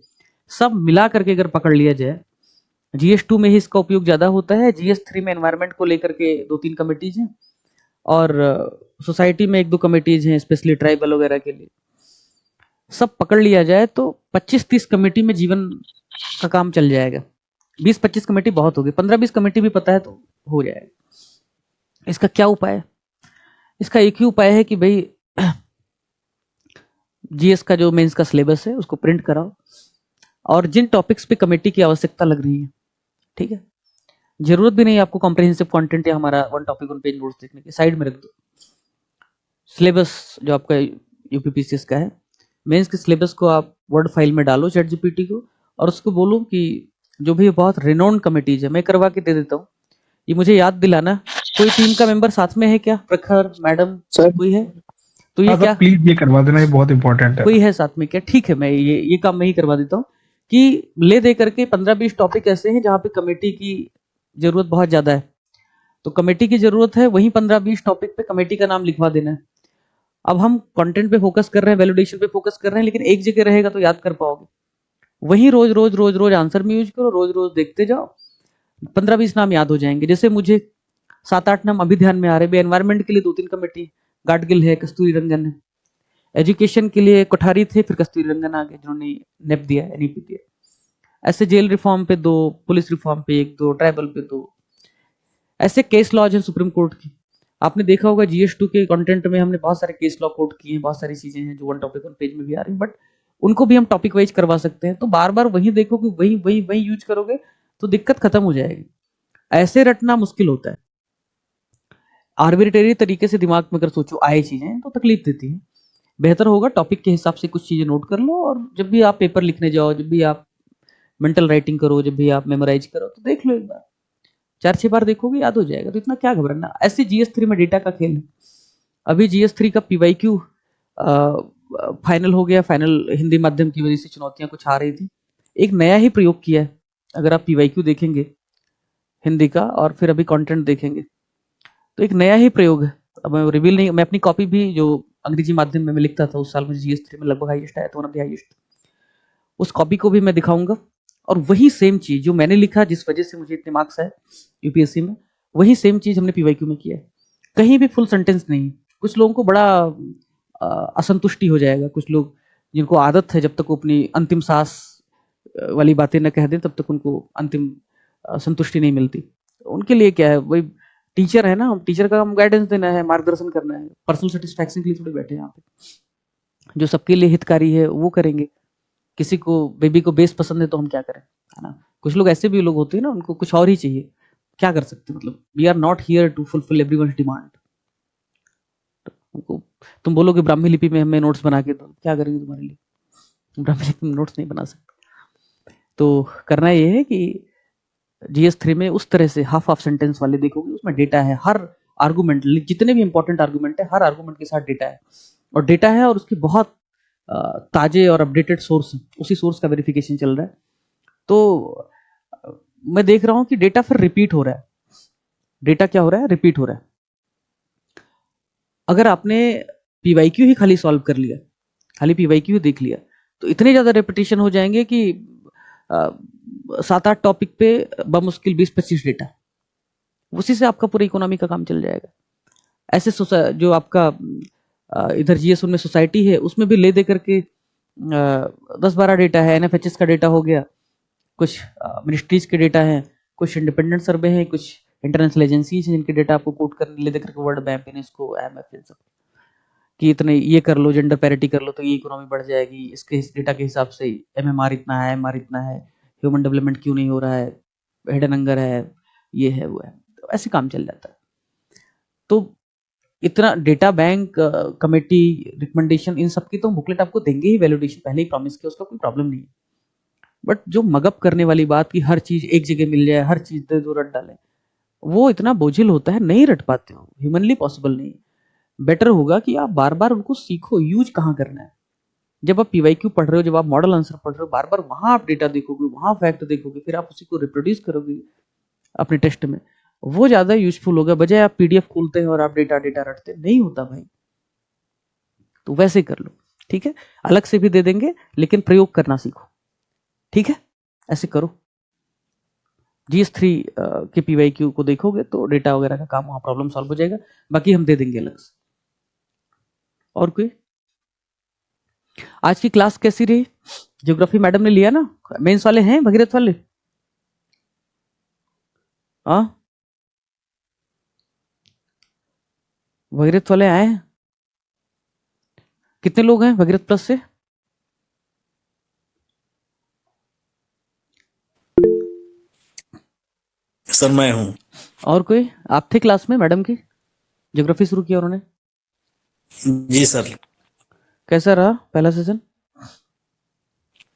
सब मिला करके अगर पकड़ लिया जाए, GS2 में ही इसका उपयोग ज्यादा होता है, GS3 में एनवायरमेंट को लेकर के 2-3 कमेटीज हैं, और सोसाइटी में 1-2 कमेटीज हैं स्पेशली ट्राइबल वगैरह के लिए। सब पकड़ लिया जाए तो 25-30 कमेटी में जीवन का काम चल जाएगा। 20-25 कमेटी बहुत होगी, 15-20 कमेटी भी पता है तो हो जाएगा। इसका क्या उपाय है? इसका एक ही उपाय है कि भाई GS का जो मेंस का सिलेबस है उसको प्रिंट कराओ, और जिन टॉपिक्स पे कमेटी की आवश्यकता लग रही है, ठीक है, जरूरत भी नहीं है आपको कॉम्प्रिहेंसिव कंटेंट या हमारा one topic one page notes देखने की, साइड में रख दो। सिलेबस जो आपका यूपीपीसीएस का है, मेंस के सिलेबस को आप वर्ड फाइल में डालो चैट जीपीटी को, और उसको बोलो कि जो भी बहुत रिनोन्ड कमेटीज है मैं करवा के दे देता हूँ, ये मुझे याद दिलाना। कोई टीम का मेंबर साथ में है क्या? प्रखर मैडम सर कोई है? तो ये हाँ क्या, सर प्लीज ये करवा देना, ये बहुत इंपॉर्टेंट है। कोई है साथ में क्या? ठीक है, मैं ये काम मैं ही करवा देता हूँ कि ले दे करके 15-20 टॉपिक ऐसे हैं जहाँ पे कमेटी की जरूरत बहुत ज्यादा है, तो कमेटी की जरूरत है, वहीं 15-20 टॉपिक पे कमेटी का नाम लिखवा देना है। अब हम कंटेंट पे फोकस कर रहे हैं, वैलिडेशन पे फोकस कर रहे हैं, लेकिन एक जगह रहेगा तो याद कर पाओगे, वहीं रोज रोज रोज रोज आंसर में यूज करो, रोज रोज देखते जाओ, 15-20 नाम याद हो जाएंगे। जैसे मुझे 7-8 नाम अभी ध्यान में आ रहे हैं। एनवायरमेंट के लिए 2-3 कमेटी, गाडगिल है, कस्तूरी रंगन है। एजुकेशन के लिए कोठारी थे, फिर कस्तूरी रंगन आ गए जिन्होंने नेप दिया, NEP दिया। ऐसे जेल रिफॉर्म पे 2, पुलिस रिफॉर्म पे 1-2, ट्राइबल पे 2, ऐसे केस लॉज है सुप्रीम कोर्ट की। आपने देखा होगा GS2 के कंटेंट में हमने बहुत सारे केस लॉ कोट किए हैं, बहुत सारी चीजें हैं जो वन टॉपिक वन पेज में भी आ रही हैं, बट उनको भी हम टॉपिक वाइज करवा सकते हैं। तो बार बार वही देखोगे, वही वही वही यूज करोगे तो दिक्कत खत्म हो जाएगी। ऐसे रटना मुश्किल होता है। आर्बिट्रेरी तरीके से दिमाग में अगर सोचो आए चीजें तो तकलीफ देती है। बेहतर होगा टॉपिक के हिसाब से कुछ चीजें नोट कर लो, और जब भी आप पेपर लिखने जाओ, जब भी आप मेंटल राइटिंग करो, जब भी आप मेमोराइज करो, तो देख लो एक बार, 4-6 बार देखोगे याद हो जाएगा, तो इतना क्या घबराना। ऐसे GS3 में डेटा का खेल है। अभी GS3 का PYQ फाइनल हो गया। फाइनल हिंदी माध्यम की वजह से चुनौतियां कुछ आ रही थी। एक नया ही प्रयोग किया है। अगर आप PYQ देखेंगे हिंदी का और फिर अभी कंटेंट देखेंगे तो एक नया ही प्रयोग है। अब मैं रिवील नहीं, मैं अपनी कॉपी भी जो अंग्रेजी माध्यम में मैं लिखता था उस साल मुझे GS3 में लगभग हाईएस्ट आया था, वन ऑफ द हाईएस्ट। उस कॉपी को भी मैं दिखाऊंगा, और वही सेम चीज जो मैंने लिखा जिस वजह से मुझे इतने मार्क्स आए UPSC में, वही सेम चीज हमने PYQ में किया है। कहीं भी फुल सेंटेंस नहीं। कुछ लोगों को बड़ा असंतुष्टि हो जाएगा, कुछ लोग जिनको आदत है जब तक वो अपनी अंतिम सांस वाली बातें न कह दें तब तक उनको अंतिम संतुष्टि नहीं मिलती। उनके लिए क्या है, वही टीचर है ना, हम टीचर का हम गाइडेंस देना है, मार्गदर्शन करना है, पर्सनल सेटिस्फैक्शन के लिए थोड़े बैठे हैं यहाँ पे। जो सबके लिए हितकारी है वो करेंगे। किसी को बेबी को बेस पसंद है तो हम क्या करें, है ना। कुछ लोग ऐसे भी लोग होते हैं ना, उनको कुछ और ही चाहिए, क्या कर सकते हैं। मतलब we are not here to fulfil everyone's demand. उनको तुम बोलोगे ब्राह्मी लिपि में हमें नोट्स बना के दो, क्या करेंगे तुम्हारे लिए, ब्राह्मी लिपि में नोट्स नहीं बना सकते। तो करना ये है कि GS3 में उस तरह से हाफ सेंटेंस वाले देखोगे, उसमें डेटा है, हर आर्गुमेंट, जितने भी इंपॉर्टेंट आर्गुमेंट है हर आर्गुमेंट के साथ डेटा है, और डेटा है और उसकी बहुत ताजे और अपडेटेड सोर्स, उसी सोर्स का वेरिफिकेशन चल रहा है। तो मैं देख रहा हूं कि डेटा फिर रिपीट हो रहा है। डेटा क्या हो रहा है, रिपीट हो रहा है। अगर आपने PYQ ही खाली सॉल्व कर लिया, खाली PYQ ही देख लिया, तो इतने ज्यादा रेपिटेशन हो जाएंगे कि 7-8 टॉपिक पे बमुश्किल 20-25 डेटा, उसी से आपका पूरा इकोनॉमी का काम चल जाएगा। ऐसे जो आपका इधर GS में सोसाइटी है उसमें भी ले दे करके 10-12 डेटा है। NFHS का डेटा हो गया, कुछ मिनिस्ट्रीज के डेटा है, कुछ इंडिपेंडेंट सर्वे है, कुछ इंटरनेशनल एजेंसीज हैं जिनके डेटा आपको कोट करने ले दे करके, वर्ल्ड बैंक, यूनेस्को, IMF, इन सब कि इतने ये कर लो, जेंडर पैरिटी कर लो तो ये इकोनॉमी बढ़ जाएगी, इसके इस डेटा के हिसाब से MMR इतना है, MR इतना है, ह्यूमन डेवलपमेंट क्यों नहीं हो रहा है, हिडन हंगर है, ये है वो है। तो ऐसे काम चल जाता है। तो इतना data bank committee recommendation in सब की तो बुकलेट आपको देंगे ही, वैलिडेशन पहले ही प्रॉमिस किया, उसका कोई प्रॉब्लम नहीं है। बट जो मगअप करने वाली बात की हर चीज एक जगह मिल जाए, हर चीज दे दो, रट डाले, वो इतना बोझिल होता है, नहीं रट पाते हो, ह्यूमनली पॉसिबल नहीं। बेटर होगा कि आप बार बार उनको सीखो, यूज कहाँ करना है। जब आप PYQ पढ़ रहे हो, जब आप मॉडल आंसर पढ़ रहे हो, बार बार वहां आप डेटा देखोगे, वहां फैक्ट देखोगे, फिर आप उसी को रिप्रोड्यूस करोगे अपने टेस्ट में, वो ज्यादा यूजफुल होगा, बजाय आप PDF खोलते हैं और आप डेटा डेटा रटते। नहीं होता भाई। तो वैसे कर लो, ठीक है। अलग से भी दे देंगे लेकिन प्रयोग करना सीखो, ठीक है। ऐसे करो। GS3 के PYQ को देखोगे तो डेटा वगैरह का काम वहां प्रॉब्लम सॉल्व हो जाएगा, बाकी हम दे देंगे अलग से। और कोई आज की क्लास कैसी रही? ज्योग्राफी मैडम ने लिया ना, मेंस वाले हैं, भगीरथ वाले? हाँ, भगीरथ वाले आए हैं? कितने लोग हैं भगीरथ प्लस से? सर मैं हूँ। और कोई? आप थे क्लास में मैडम की? ज्योग्राफी शुरू किया उन्होंने? जी सर। कैसा रहा पहला सेशन?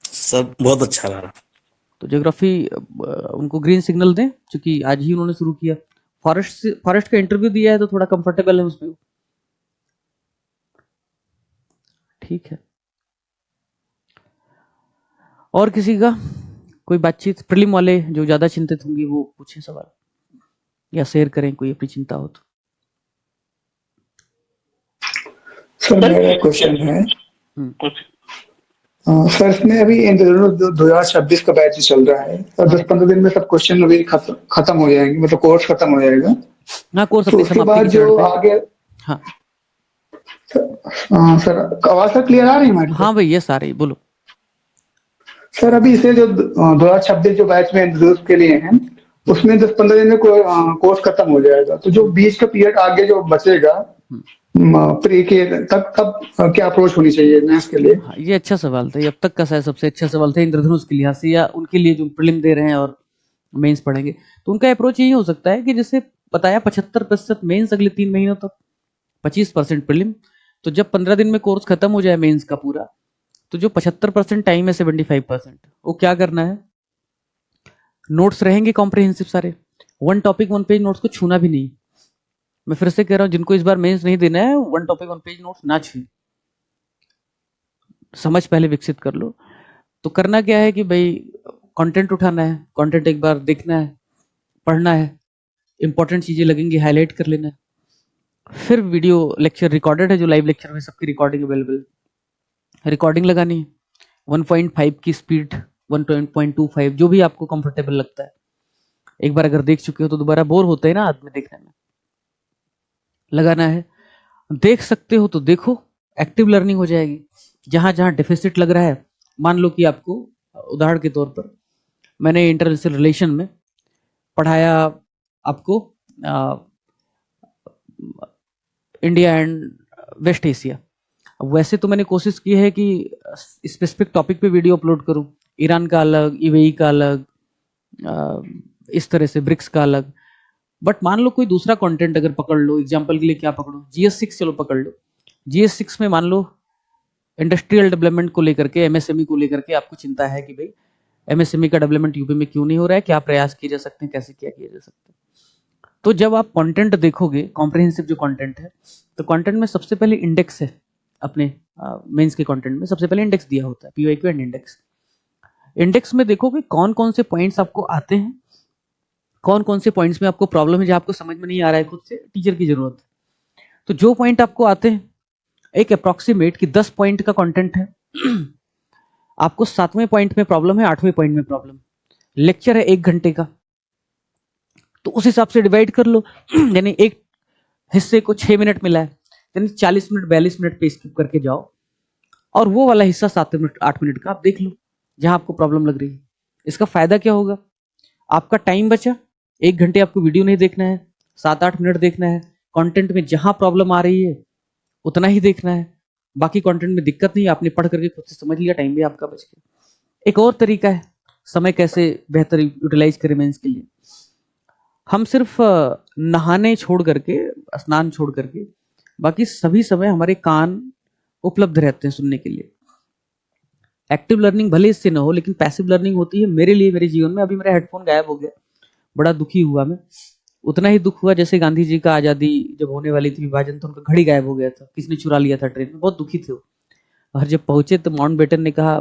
सर बहुत अच्छा रहा। तो ज्योग्राफी उनको ग्रीन सिग्नल दें, क्योंकि आज ही उन्होंने शुरू किया। फॉरेस्ट का इंटरव्यू दिया है तो थोड़ा कंफर्टेबल है उसमें, ठीक है। और किसी का कोई बातचीत? प्रीलिम वाले जो ज्यादा चिंतित होंगे वो पूछें सवाल या शेयर करें, कोई अपनी चिंता हो तो। सर मेरा क्वेश्चन है, हम्म। सर इसमें अभी इन दिनों 2026 का बैच चल रहा है और 10-15 दिन में सब क्वेश्चन अभी खत्म हो जाएंगे, मतलब कोर्स खत्म हो जाएगा। हाँ, कोर्स तो अपनी उसके समाप्ति बाद के जो चरण पे। आगे हाँ सर, आवाज सर क्लियर आ रही है हमारी? हाँ भाई, ये सारे बोलो। सर अभी इसे जो 2026 जो बैच में इंट्रोड्यूस के लिए हैं उसमें 10-15 दिन में कोर्स खत्म हो जाएगा, तो जो बीच का पीरियड आगे जो बचेगा प्री के तब तब क्या अप्रोच होनी चाहिए मैथ्स के लिए? हाँ, ये अच्छा सवाल था। ये अब तक का शायद सबसे अच्छा सवाल था इंद्रधनुष के लिहाज से, या उनके लिए जो प्रीलिम दे रहे हैं और मेंस पढ़ेंगे। तो उनका अप्रोच यही हो सकता है कि जैसे बताया 75% मेंस अगले 3 महीनों तक, 25% प्रीलिम। तो जब 15 दिन में कोर्स खत्म हो जाए मेंस का पूरा, तो जो 75% टाइम है 75%, वो क्या करना है, नोट्स रहेंगे कॉम्प्रिहेंसिव सारे, 1 टॉपिक 1 पेज नोट्स को छूना भी नहीं। मैं फिर से कह रहा हूं, जिनको इस बार मेंस नहीं देना है 1 टॉपिक 1 पेज नोट्स ना छुए, समझ पहले विकसित कर लो। तो करना क्या है कि भाई कंटेंट उठाना है, कंटेंट एक बार देखना है, पढ़ना है, इंपॉर्टेंट चीजें लगेंगी हाईलाइट कर लेना है। फिर वीडियो लेक्चर रिकॉर्डेड है, जो लाइव लेक्चर में सबकी रिकॉर्डिंग अवेलेबल, रिकॉर्डिंग लगानी है 1.5 की स्पीड, 1.25, जो भी आपको कंफर्टेबल लगता है। एक बार अगर देख चुके हो तो दोबारा बोर होता है ना आदमी देखने में, लगाना है। देख सकते हो तो देखो, एक्टिव लर्निंग हो जाएगी। जहां जहां डेफिसिट लग रहा है, मान लो कि आपको, उदाहरण के तौर पर मैंने इंटरनेशनल रिलेशन में पढ़ाया आपको इंडिया एंड वेस्ट एशिया। अब वैसे तो मैंने कोशिश की है कि स्पेसिफिक टॉपिक पे वीडियो अपलोड करूं, ईरान का अलग, यूएई का अलग, इस तरह से ब्रिक्स का अलग। बट मान लो कोई दूसरा कंटेंट अगर पकड़ लो, एग्जांपल के लिए क्या पकड़ो, GS6 चलो पकड़ लो। GS6 में मान लो इंडस्ट्रियल डेवलपमेंट को लेकर के, एमएसएमई को लेकर के आपको चिंता है कि भाई एमएसएमई का डेवलपमेंट यूपी में क्यों नहीं हो रहा है, क्या प्रयास किए जा सकते हैं, कैसे क्या किया जा सकता है। तो जब आप कंटेंट देखोगे, कॉम्प्रिहेंसिव जो कंटेंट है, तो कंटेंट में सबसे पहले इंडेक्स है। अपने मेंस के कंटेंट में सबसे पहले इंडेक्स दिया होता है, पीवाईक्यू एंड इंडेक्स। इंडेक्स में देखोगे कौन कौन से पॉइंट्स आपको आते हैं, कौन कौन से पॉइंट्स में आपको प्रॉब्लम है, जो आपको समझ में नहीं आ रहा है, खुद से टीचर की जरूरत है। तो जो पॉइंट आपको आते हैं, एक अप्रोक्सीमेट कि 10 पॉइंट का कंटेंट है, आपको 7वें पॉइंट में प्रॉब्लम है, 8वें पॉइंट में प्रॉब्लम, लेक्चर है 1 घंटे का, तो उस हिसाब से डिवाइड कर लो। यानी एक हिस्से को 6 मिनट मिला है, यानी 40 मिनट 42 मिनट पे स्किप करके जाओ, और वो वाला हिस्सा 7 मिनट 8 मिनट का आप देख लो जहां आपको प्रॉब्लम लग रही है। इसका फायदा क्या होगा, आपका टाइम बचा, 1 घंटे आपको वीडियो नहीं देखना है, 7-8 मिनट देखना है। कंटेंट में जहां प्रॉब्लम आ रही है उतना ही देखना है, बाकी कंटेंट में दिक्कत नहीं, आपने पढ़ करके खुद से समझ लिया, टाइम भी आपका बच गया। एक और तरीका है समय कैसे बेहतर यूटिलाइज करें मेंस के लिए। हम सिर्फ नहाने छोड़ करके, स्नान छोड़ करके, बाकी सभी समय हमारे कान उपलब्ध रहते हैं सुनने के लिए। एक्टिव लर्निंग भले इससे ना हो, लेकिन पैसिव लर्निंग होती है मेरे लिए, मेरे जीवन में। अभी मेरा हेडफोन गायब हो गया, बड़ा दुखी हुआ मैं। उतना ही दुख हुआ जैसे गांधी जी का आजादी जब होने वाली थी, विभाजन, तो उनका घड़ी गायब हो गया था, किसी ने चुरा लिया था ट्रेन में, बहुत दुखी थे वो। और जब पहुंचे तो माउंटबेटन ने कहा,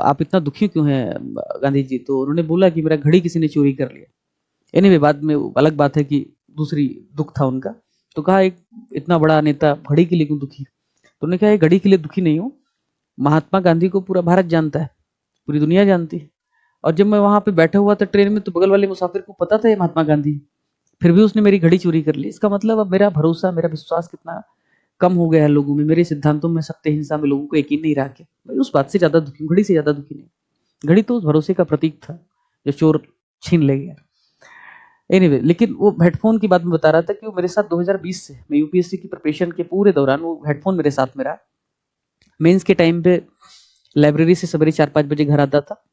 आप इतना दुखी क्यों हैं गांधी जी? तो उन्होंने बोला कि मेरा घड़ी किसी ने चोरी कर लिया। एनीवे, बाद में अलग बात है कि दूसरी दुख था उनका। तो कहा, एक इतना बड़ा नेता घड़ी के लिए क्यों दुखी? तो उन्होंने कहा, घड़ी के लिए दुखी नहीं हूँ, महात्मा गांधी को पूरा भारत जानता है, पूरी दुनिया जानती है। और जब मैं वहां पे बैठा हुआ था ट्रेन में, तो बगल वाले मुसाफिर को पता था ये महात्मा गांधी, फिर भी उसने मेरी घड़ी चोरी कर ली। इसका मतलब अब मेरा भरोसा, मेरा विश्वास कितना कम हो गया है लोगों में, मेरे सिद्धांतों में, सत्य हिंसा में लोगों को यकीन नहीं रहा। के मैं उस बात से ज्यादा दुखी हूँ, घड़ी से ज्यादा दुखी नहीं। घड़ी तो उस भरोसे का प्रतीक था जो चोर छीन ले गया। एनीवे, लेकिन वो हेडफोन की बात मैं बता रहा था कि वो मेरे साथ 2020 से, मैं यूपीएससी की प्रिपरेशन के पूरे दौरान वो हेडफोन मेरे साथ में रहा। मेंस के टाइम पे लाइब्रेरी से सवेरे 4-5 बजे घर आता था,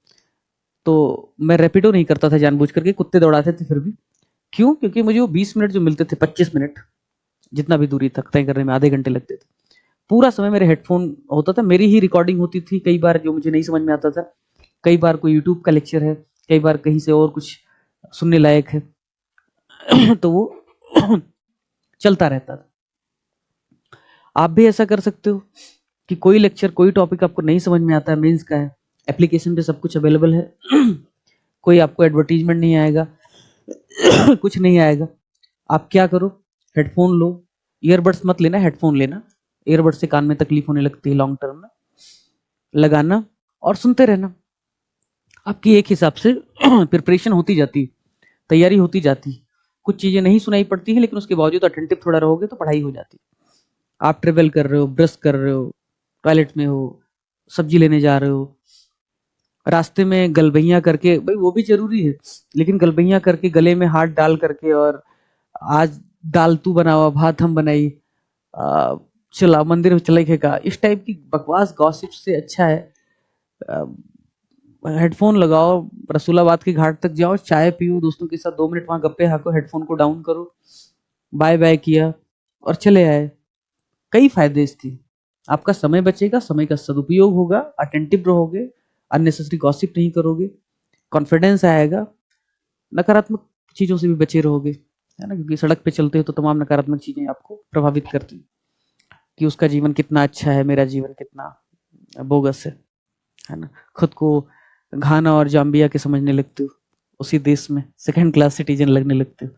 तो मैं रैपिडो नहीं करता था जानबूझ करके, कुत्ते दौड़ाते थे फिर भी। क्यों? क्योंकि मुझे वो 20 मिनट जो मिलते थे, 25 मिनट, जितना भी दूरी तक तय करने में आधे घंटे लगते थे, पूरा समय मेरे हेडफोन होता था, मेरी ही रिकॉर्डिंग होती थी। कई बार जो मुझे नहीं समझ में आता था, कई बार कोई यूट्यूब का लेक्चर है, कई बार कहीं से और कुछ सुनने लायक है, तो वो चलता रहता था। आप भी ऐसा कर सकते हो कि कोई लेक्चर, कोई टॉपिक आपको नहीं समझ में आता है, मेंस का है, एप्लीकेशन पे सब कुछ अवेलेबल है, कोई आपको एडवर्टीजमेंट नहीं आएगा, कुछ नहीं आएगा। आप क्या करो, हेडफोन लो, ईयरबड्स मत लेना, हेडफोन लेना। ईयरबड्स से कान में तकलीफ होने लगती है लॉन्ग टर्म में, लगाना और सुनते रहना। आपकी एक हिसाब से प्रिपरेशन होती जाती है, तैयारी होती जाती है। कुछ चीजें नहीं सुनाई पड़ती है, लेकिन उसके बावजूद अटेंटिव थोड़ा रहोगे तो पढ़ाई हो जाती है। आप ट्रेवल कर रहे हो, ब्रश कर रहे हो, टॉयलेट में हो, सब्जी लेने जा रहे हो, रास्ते में गलबैया करके, भाई वो भी जरूरी है, लेकिन गलबैया करके गले में हाथ डाल करके, और आज दाल तू बनावा भात हम बनाई, आ, चला मंदिर में चले का, इस टाइप की बकवास गॉसिप से अच्छा है हेडफोन लगाओ, रसूलाबाद के घाट तक जाओ, चाय पियो दोस्तों के साथ, 2 मिनट वहां गप्पे हाको, हेडफोन को डाउन करो, बाय बाय किया और चले आए। कई फायदे इसके, आपका समय बचेगा, समय का सदुपयोग होगा, अटेंटिव रहोगे, अननेसेसरी गॉसिप नहीं करोगे, कॉन्फिडेंस आएगा, नकारात्मक चीजों से भी बचे रहोगे, है ना, क्योंकि सड़क पे चलते हो तो तमाम नकारात्मक चीजें आपको प्रभावित करती कि उसका जीवन कितना अच्छा है, मेरा जीवन कितना बोगस है ना। खुद को घाना और जाम्बिया के समझने लगते हो, उसी देश में सेकंड क्लास सिटीजन लगने लगते हो,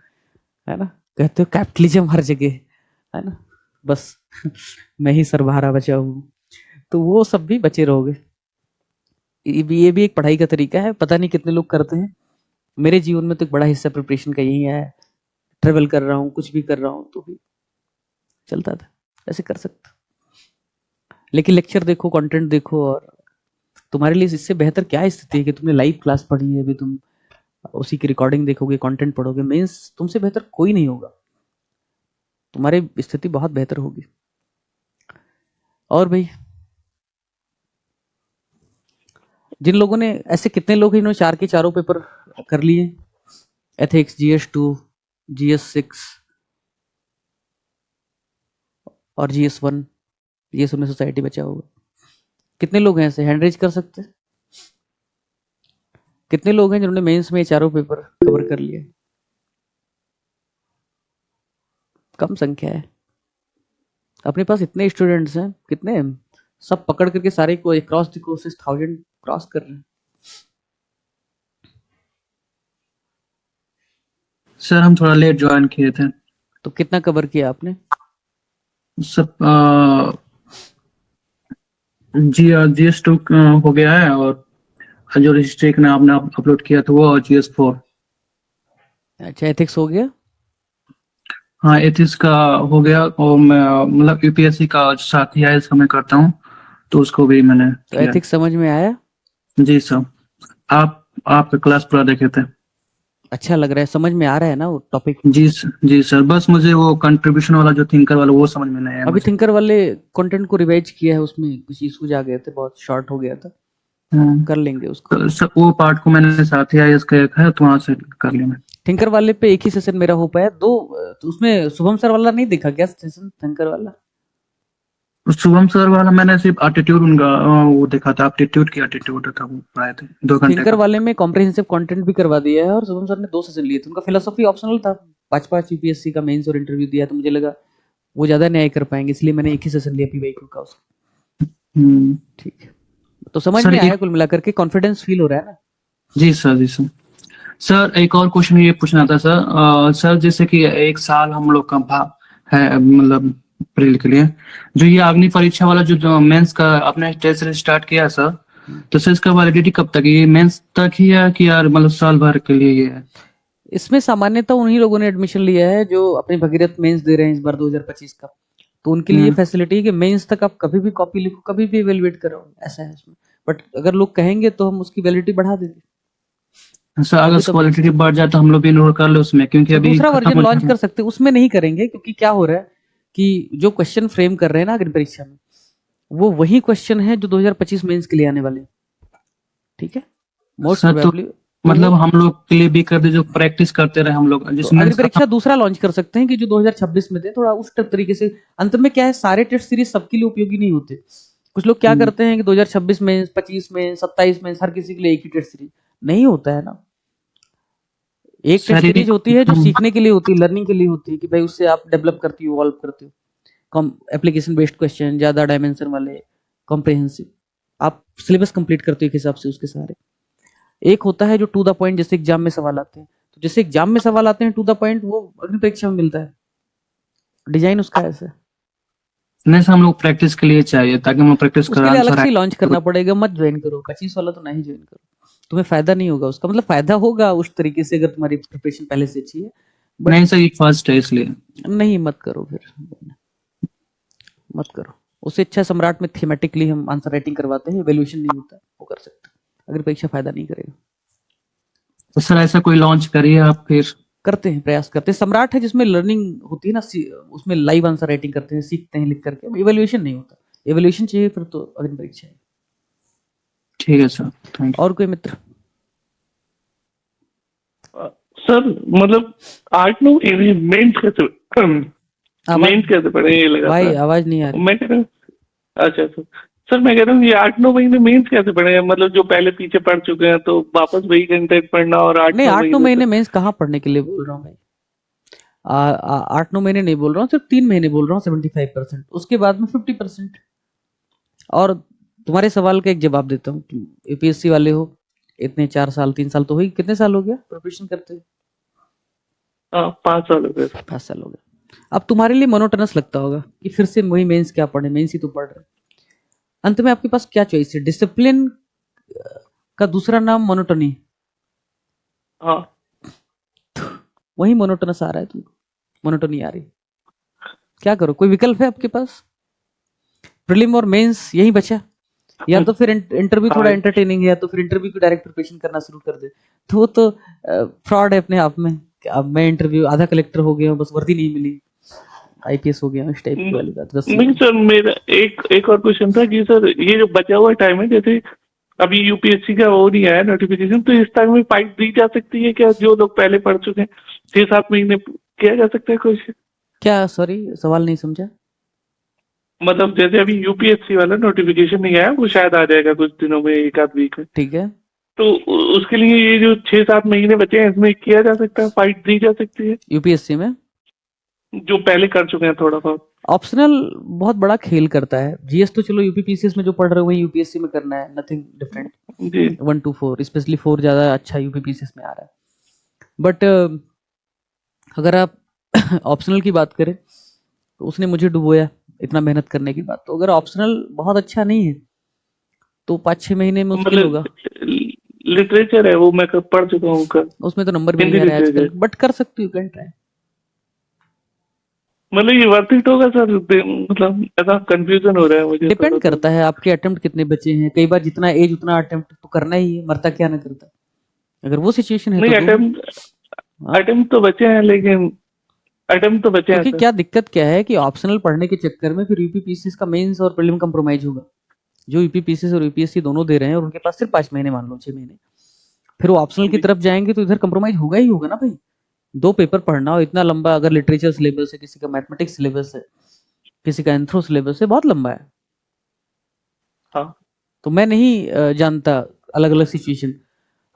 है ना, कहते हो कैपिटलिज्म हर जगह, है ना, बस मैं ही सर्वहारा बचा हूँ, तो वो सब भी बचे रहोगे। ये भी एक पढ़ाई का तरीका है, पता नहीं कितने लोग करते हैं। मेरे जीवन में तो एक बड़ा हिस्सा प्रिपरेशन का यही है, ट्रेवल कर रहा हूँ, कुछ भी कर रहा हूँ तो भी चलता था, ऐसे कर सकता, लेकिन लेक्चर देखो, कंटेंट देखो, और तुम्हारे लिए इससे बेहतर क्या स्थिति है कि तुमने लाइव क्लास पढ़ी है, अभी तुम उसी की रिकॉर्डिंग देखोगे, कंटेंट पढ़ोगे, मेंस तुमसे बेहतर कोई नहीं होगा, तुम्हारी स्थिति बहुत बेहतर होगी। और भाई जिन लोगों ने, ऐसे कितने लोग हैं जिन्होंने 4 के चारों पेपर कर लिए, एथिक्स, GS2, GS6 और GS1, GS1 में सोसाइटी बचा होगा, कितने लोग हैं ऐसे, हैंड रेज कर सकते हैं? कितने लोग हैं जिन्होंने मेंस में चारों पेपर कवर कर लिए? कम संख्या है। अपने पास इतने स्टूडेंट्स हैं, कितने हैं? सब पकड़ करके सारे को अक्रॉस द कोर्सेज 1000 क्रॉस कर रहे हैं। सर हम थोड़ा लेट ज्वाइन किए थे। तो कितना कवर किया आपने? सब GS2 हो गया है, और जो रजिस्ट्रेशन आपने अपलोड किया था वो, और GS4। अच्छा, एथिक्स हो गया? हाँ, एथिक्स का हो गया, और मैं मतलब UPSC का साथ ही IAS का मैं करता हूँ, तो उसको भी मैंने तो किया। एथिक्स समझ में आया? जी सर, आपका क्लास पूरा देखे थे। अच्छा लग रहा है, समझ में आ रहा है ना वो टॉपिक? जी सर, बस मुझे वो कंट्रीब्यूशन वाला जो थिंकर वाला वो समझ में नहीं आया अभी मुझे। थिंकर वाले कंटेंट को रिवाइज किया है, उसमें कुछ इश्यूज आ गए थे, बहुत शॉर्ट हो गया था, कर लेंगे उसको। तो सर वो पार्ट को मैंने साथ ही IAS का एक है, तो वहां से कर लिया मैं। थिंकर वाले पे एक ही सेशन मेरा हो पाया, 2 तो उसमें शुभम सर वाला नहीं देखा क्या सेशन थिंकर वाला? शुभम सर वाला मैंने सिर्फ एटीट्यूड उनका वो देखा था, एप्टीट्यूड की एटीट्यूड था, वो पढ़ाए थे 2 घंटे थिंकर का। वाले में कॉम्प्रिहेंसिव कंटेंट भी करवा दिया है, और शुभम सर ने 2 सेशन लिए थे, उनका फिलोसफी ऑप्शनल था, 5 UPSC का मेंस और इंटरव्यू दिया, तो मुझे लगा वो ज्यादा न्याय कर पाएंगे, इसलिए मैंने एक ही सेशन लिया PYQ का उसका। ठीक है, तो समझ सर में आया एक, कुल मिलाकर के, कॉन्फिडेंस फील हो रहा है ना? जी सर, जी सर। सर एक और क्वेश्चन ये पूछना था सर, सर जैसे कि 1 साल हम लोग का है, मतलब अप्रैल के लिए, जो ये अग्नि परीक्षा वाला जो मेंस का अपने टेस्ट स्टार्ट किया है सर, तो सर इसका वैलिडिटी कब तक है? ये मेंस तक ही है कि यार मतलब साल भर के लिए ये है? इसमें सामान्यतः उन्हीं लोगों ने एडमिशन लिया है जो अपनी भगीरथ मेंस दे रहे हैं इस बार 2025 का, तो उनके लिए फैसिलिटी है कि मेंस तक आप कभी भी कॉपी लिखो, कभी भी एवेलुएट करो, ऐसा है उसमें। बट अगर लोग कहेंगे तो हम उसकी वैलिडिटी बढ़ा देंगे। सर अगर अभी तो क्वालिटी बढ़ जाए तो हम लोग भी इनरोल कर ले उसमें, क्योंकि तो अभी दूसरा खत्म वर्जन हो लॉन्च जाएगा। कर सकते हैं, उसमें नहीं करेंगे, क्योंकि क्या हो रहा है कि जो क्वेश्चन फ्रेम कर रहे हैं ना अग्नि परीक्षा में, वो वही क्वेश्चन है जो 2025 मेंस के लिए आने वाले हैं। ठीक है, मोस्ट सर तो प्रोबेबली। मतलब हम लोग के लिए भी कर दे, जो प्रैक्टिस करते रहे हम लोग, तो जिस अग्नि मेंस परीक्षा दूसरा लॉन्च कर सकते हैं कि जो 2026 में थे, थोड़ा उस तरीके से। अंत में क्या है, सारे टेस्ट सीरीज सबके लिए उपयोगी नहीं होते। कुछ लोग क्या करते हैं कि 2026 में, 25 में, 27 में हर किसी के लिए एक ही टेस्ट सीरीज नहीं होता है ना। एक टेस्ट सीरीज शारीरिक होती है जो सीखने के लिए होती है, लर्निंग के लिए होती है, कि भाई उससे आप डेवलप करती हो, इवॉल्व करते हो, कम एप्लीकेशन बेस्ड क्वेश्चन, ज्यादा डायमेंशन वाले, कॉम्प्रिहेंसिव, आप सिलेबस कंप्लीट करते हो एक हिसाब से उसके सारे। एक होता है जो टू द पॉइंट, जैसे एग्जाम में सवाल आते हैं, तो जैसे एग्जाम में सवाल आते हैं टू द पॉइंट, वो अग्नि परीक्षा में मिलता है, डिजाइन उसका ऐसा है। नहीं सर, हम लोग प्रैक्टिस के लिए चाहिए, ताकि हम लोग प्रैक्टिस कर उसके लिए अलग आंसर से लॉन्च करना पड़ेगा, मत ज्वाइन करो 25 वाला, तो नहीं ज्वाइन करो, तुम्हें फायदा नहीं होगा उसका, मतलब फायदा होगा उस तरीके से अगर तुम्हारी प्रिपरेशन पहले से अच्छी है, बट नहीं सर, ये फर्स्ट है इसलिए। नहीं, मत करो फिर, मत करो। उससे अच्छा सम्राट में थीमेटिकली हम आंसर राइटिंग करवाते हैं, एवेल्यूशन नहीं होता, वो कर सकते हैं। अगर परीक्षा फायदा नहीं करेगा। तो सर ऐसा कोई लॉन्च करिए आप फिर। करते हैं, प्रयास करते हैं। सम्राट है जिसमें लर्निंग होती है ना, उसमें लाइव आंसर राइटिंग करते हैं, सीखते हैं लिख करके, इवैल्यूएशन नहीं होता। इवैल्यूएशन चाहिए फिर तो अग्नि परीक्षा है। ठीक है सर, थैंक यू। और कोई मित्र? सर मतलब 8-9 मेंस कैसे मेंस कैसे पढ़े ये लगा भाई था। आवाज नहीं आ रही। मैं कह रहा हूँ अच्छा सर मैं कह रहा हूँ ये 8-9 महीने मेंस कैसे पढ़े हैं, मतलब जो पहले पीछे पढ़ चुके हैं तो वापस वही कंटेंट पढ़ना और नहीं, 8-9 8-9 महीने महीने मेंस कहाँ पढ़ने के लिए बोल रहा हूँ भाई। 8-9 महीने नहीं बोल रहा हूँ, सिर्फ 3 महीने बोल रहा हूँ। 75%, उसके बाद में 50%। और तुम्हारे सवाल का एक जवाब देता हूँ। तुम यूपीएससी वाले हो, इतने 4 साल 3 साल तो हुई, कितने साल हो गया प्रिपरेशन करते हुए? 5 साल हो गए। 5 साल हो गए। अब तुम्हारे लिए मोनोटोनस लगता होगा कि फिर से वही मेंस क्या पढ़े, मेंस ही तो पढ़ रहे। अंत में आपके पास क्या चॉइस है? डिसिप्लिन का दूसरा नाम मोनोटोनी। हाँ वही मोनोटोनस आ रहा है तुमको, मोनोटोनी आ रही। क्या करो, कोई विकल्प है आपके पास? प्रीलिम और मेंस यही बचा। या तो फिर इंटरव्यू थोड़ा एंटरटेनिंग है, या तो फिर इंटरव्यू की डायरेक्ट प्रिपरेशन करना शुरू कर दे। तो वो तो फ्रॉड है अपने आप में। कि अब मैं इंटरव्यू आधा कलेक्टर हो गया हूँ, बस वर्दी नहीं मिली, आईपीएस हो गया हूँ, इस टाइप की वाली बात बस। नहीं सर, मेरा एक और क्वेश्चन था कि सर ये जो बचा हुआ टाइम है, जैसे अभी यूपीएससी का वो नहीं आया नोटिफिकेशन, तो इस टाइम में फाइट दी जा सकती है क्या? जो लोग पहले पढ़ चुके हैं 6-7 महीने किया जा सकता है कुछ? क्या, सॉरी सवाल नहीं समझा। मतलब जैसे अभी यूपीएससी वाला नोटिफिकेशन नहीं आया, वो शायद आ जाएगा कुछ दिनों में, 1-8 वीक में। ठीक है, तो उसके लिए ये जो 6-7 महीने बचे हैं, इसमें किया जा सकता है, फाइट दी जा सकती है यूपीएससी में जो पहले कर चुके हैं थोड़ा बहुत? ऑप्शनल बहुत बड़ा खेल करता है। जीएस तो चलो यूपीपीसीएस में जो पढ़ रहे हो वही यूपीएससी में करना है, nothing different. G 1 to 4, specially 4 ज्यादा अच्छा यूपीपीसीएस में आ रहा है। बट अगर आप ऑप्शनल की बात करें तो उसने मुझे डुबोया इतना मेहनत करने के बाद। तो अगर ऑप्शनल बहुत अच्छा नहीं है तो 5-6 महीने में मुश्किल होगा। लिटरेचर है वो, मैं पढ़ चुका हूँ कर, उसमें तो नंबर मिल हिंदी जा रहा है आजकल, लिटरेचर। बट कर सकते हो, कैन ट्राई। मतलब ये वर्थ इट होगा सर? मतलब ऐसा कंफ्यूजन हो रहा है मुझे डिपेंड थोड़ा सा। करता है आपके अटेम्प्ट कितने बचे हैं। कई बार जितना एज उतना अटेम्प्ट तो करना ही है, मरता क्या ना करता। अगर वो सिचुएशन है नहीं तो दो। हाँ, अटेम्प्ट तो बचे हैं, लेकिन अटेम्प्ट तो बचे हैं क्योंकि सर। क्या दिक्कत क्या है कि ऑप्शनल पढ़ने के चक्कर में फिर यूपीपीसीएस का मेंस और प्रीलिम कंप्रोमाइज होगा। जो यूपीपीसीएस और यूपीएससी दोनों दे रहे हैं और उनके पास सिर्फ 5 महीने, मान लो 6 महीने, फिर वो ऑप्शनल की तरफ जाएंगे तो इधर कंप्रोमाइज होगा ही होगा ना भाई। 2 पेपर पढ़ना और इतना लंबा, अगर लिटरेचर सिलेबस है, किसी का मैथमेटिक्स सिलेबस है, किसी का एंथ्रो सिलेबस है, बहुत लंबा है। हाँ तो मैं नहीं जानता अलग अलग सिचुएशन।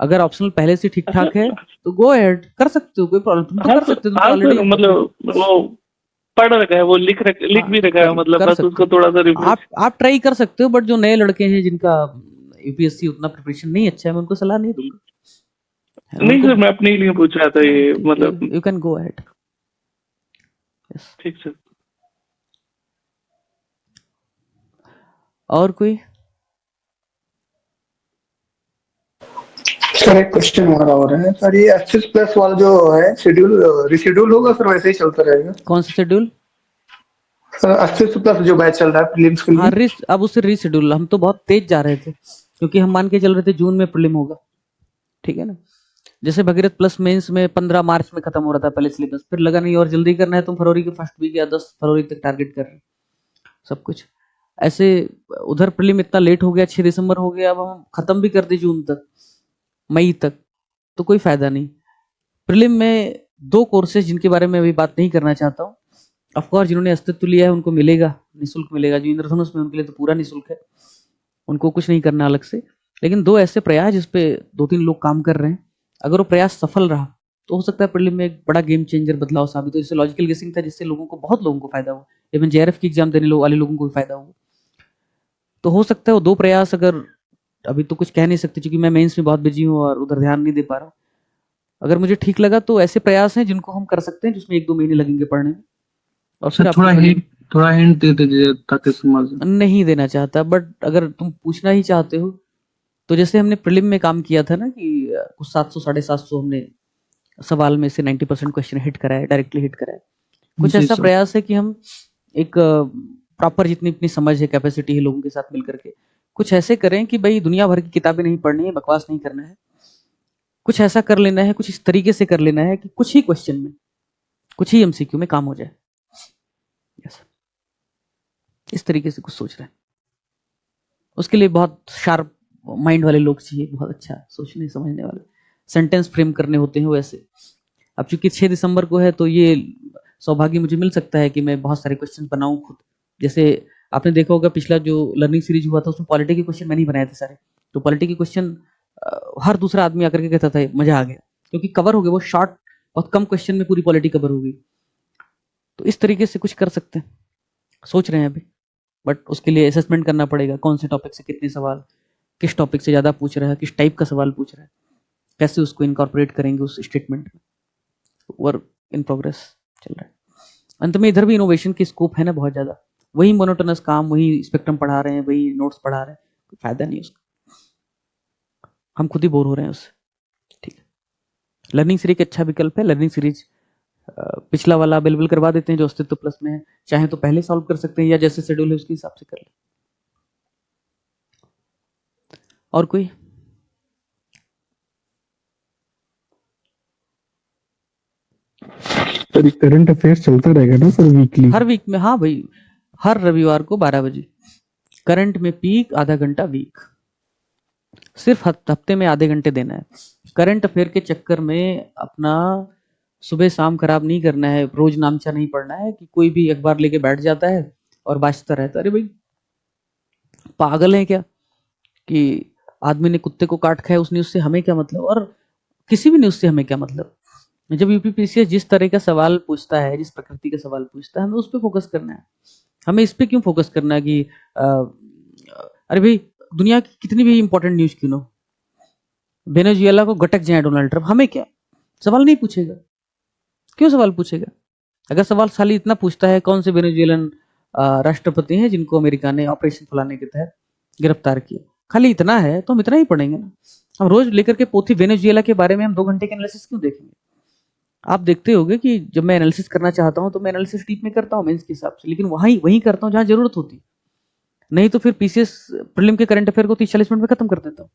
अगर ऑप्शनल पहले से ठीक ठाक है तो गो अहेड, कर सकते हो, कोई प्रॉब्लम। तुम तो हाँ कर सकते हो, तुम तो हाँ ऑलरेडी सर, मतलब वो पढ़ रखा है, वो लिख भी रखा है, मतलब कर बस सकते उसको हो। थोड़ा सा रिफ्रेश। आप ट्राई कर सकते हो, बट जो नए लड़के हैं जिनका यूपीएससी उतना प्रिपरेशन नहीं अच्छा है, मैं उनको सलाह नहीं दूंगा। नहीं उनको सर, मैं अपने लिए पूछ रहा था ये, मतलब यू कैन गो अहेड। ठीक सर। और कोई? सर एक क्वेश्चन हमारा हो रहा है सर, ये एक्सिस प्लस वाला जो है शेड्यूल रिशेड्यूल होगा सर, वैसे ही चलता रहेगा? कौन सा शेड्यूल? सर एक्सिस प्लस जो बैच चल रहा है प्रीलिम्स के हाँ, लिए। अब उसे रीशेड्यूल। हम तो बहुत तेज जा रहे थे क्योंकि हम मान के चल रहे थे जून में प्रीलिम होगा, ठीक है ना। जैसे भगीरथ प्लस मेंस में 15 मार्च में खत्म हो रहा था पहले सिलेबस, फिर लगा नहीं और जल्दी करना है, तुम फरवरी के फर्स्ट वीक या 10 फरवरी तक टारगेट कर रहे सब कुछ। ऐसे उधर प्रीलिम इतना लेट हो गया, 6 दिसंबर हो गया, अब हम खत्म भी कर दी जून तक, मई तक, तो कोई फायदा नहीं। प्रीलिम में 2 कोर्सेज जिनके बारे में अभी बात नहीं करना चाहता हूँ। ऑफकोर्स जिन्होंने अस्तित्व लिया है उनको मिलेगा, निःशुल्क मिलेगा। जो इंद्रधनुष में, उनके लिए तो पूरा निःशुल्क है, उनको कुछ नहीं करना अलग से। लेकिन 2 ऐसे प्रयास जिस पे 2-3 लोग काम कर रहे हैं, अगर वो प्रयास सफल रहा तो हो सकता है प्रीलिम में एक बड़ा गेम चेंजर बदलाव साबित हो। जैसे लॉजिकल गेसिंग था, जिससे लोगों को, बहुत लोगों को फायदा हुआ। इवन जेआरएफ की एग्जाम देने वाले लोगों को भी फायदा हुआ। तो हो सकता है वो 2 प्रयास, अगर, अभी तो कुछ कह नहीं सकते क्योंकि मैं मेंस में बहुत बिजी हूँ और उधर ध्यान नहीं दे पा रहा हूँ। अगर मुझे ठीक लगा तो ऐसे प्रयास हैं जिनको हम कर सकते हैं, जिसमें 1-2 महीने लगेंगे पढ़ने में। और फिर सर थोड़ा हिंट दे दीजिए ताकि समझ। नहीं देना चाहता, बट अगर तुम पूछना ही चाहते हो तो जैसे हमने प्रीलिम में काम किया था ना कि कुछ 700-750 हमने सवाल में से 90% क्वेश्चन हिट कराए, डायरेक्टली हिट कराए। कुछ जी ऐसा सर। प्रयास है कि हम एक प्रॉपर, जितनी अपनी समझ है, कैपेसिटी है लोगों के साथ मिलकर के कुछ ऐसे करें कि भाई दुनिया भर की किताबें नहीं पढ़नी है, बकवास नहीं करना है, कुछ ऐसा कर लेना है, कुछ इस तरीके से कर लेना है कि कुछ ही क्वेश्चन में, कुछ ही एमसीक्यू में काम हो जाए। यस, इस तरीके से कुछ सोच रहे हैं। उसके लिए बहुत शार्प माइंड वाले लोग चाहिए, बहुत अच्छा सोचने समझने वाले, सेंटेंस फ्रेम करने होते हैं वैसे। अब चूंकि 6 दिसंबर को है तो ये सौभाग्य मुझे मिल सकता है कि मैं बहुत सारे क्वेश्चन बनाऊं खुद। जैसे आपने देखा होगा पिछला जो लर्निंग सीरीज हुआ था उसमें पॉलिटी के क्वेश्चन मैंने ही बनाए थे सारे। तो पॉलिटी के क्वेश्चन हर दूसरा आदमी आकर के कहता था मजा आ गया, क्योंकि कवर हो गए वो शॉर्ट, बहुत कम क्वेश्चन में पूरी पॉलिटी कवर हो गई। तो इस तरीके से कुछ कर सकते हैं, सोच रहे हैं अभी, बट उसके लिए असेसमेंट करना पड़ेगा, कौन से टॉपिक से कितने सवाल, किस टॉपिक से ज़्यादा पूछ रहा है, किस टाइप का सवाल पूछ रहा है, कैसे उसको इनकॉर्पोरेट करेंगे उस स्टेटमेंट में। वर्क इन प्रोग्रेस चल रहा है। अंत में इधर भी इनोवेशन की स्कोप है ना बहुत ज़्यादा। वही मोनोटोनस काम, वही स्पेक्ट्रम पढ़ा रहे हैं, वही नोट्स पढ़ा रहे हैं, कोई फायदा नहीं उसका, हम खुद ही बोर हो रहे हैं उससे। ठीक है, लर्निंग सीरीज एक अच्छा विकल्प है। लर्निंग सीरीज पिछला वाला अवेलेबल करवा देते हैं जो अस्तित्व प्लस में है, चाहे तो पहले सॉल्व कर सकते हैं या जैसे शेड्यूल है उसके हिसाब से कर ले। और कोई? सर करंट अफेयर्स चलता रहेगा ना सर वीकली? हर वीक में, हाँ भाई, हर रविवार को 12 बजे करंट में पीक, आधा घंटा वीक, सिर्फ हफ्ते में आधे घंटे देना है। करंट अफेयर के चक्कर में अपना सुबह शाम खराब नहीं करना है, रोज नामचा नहीं पढ़ना है कि कोई भी अखबार लेके बैठ जाता है और बाजता रहता है। अरे भाई पागल है क्या कि आदमी ने कुत्ते को काट खाया, उस न्यूज से हमें क्या मतलब, और किसी भी न्यूज से हमें क्या मतलब। जब यूपीपीसीएस जिस तरह का सवाल पूछता है, जिस प्रकृति का सवाल पूछता है, हमें उस पर फोकस करना है। हमें इस पे क्यों फोकस करना है कि अरे भाई दुनिया की कितनी भी इंपॉर्टेंट न्यूज क्यों ना हो, वेनेजुएला को गटक जाए डोनाल्ड ट्रम्प, हमें क्या, सवाल नहीं पूछेगा। क्यों सवाल पूछेगा? अगर सवाल खाली इतना पूछता है कौन से वेनेजुएलन राष्ट्रपति हैं जिनको अमेरिका ने ऑपरेशन फलाने के तहत गिरफ्तार किया, खाली इतना है तो हम इतना ही पढ़ेंगे ना। हम रोज लेकर के पोथी वेनेजुएला के बारे में हम 2 घंटे के एनालिसिस क्यों देखेंगे? आप देखते होंगे कि जब मैं एनालिसिस करना चाहता हूं तो मैं एनालिसिस डीप में करता हूं मेंस के हिसाब से, लेकिन वहीं करता हूं जहां जरूरत होती, नहीं तो फिर पीसीएस प्रीलिम के करंट अफेयर को 30-40 मिनट में खत्म कर देता हूं।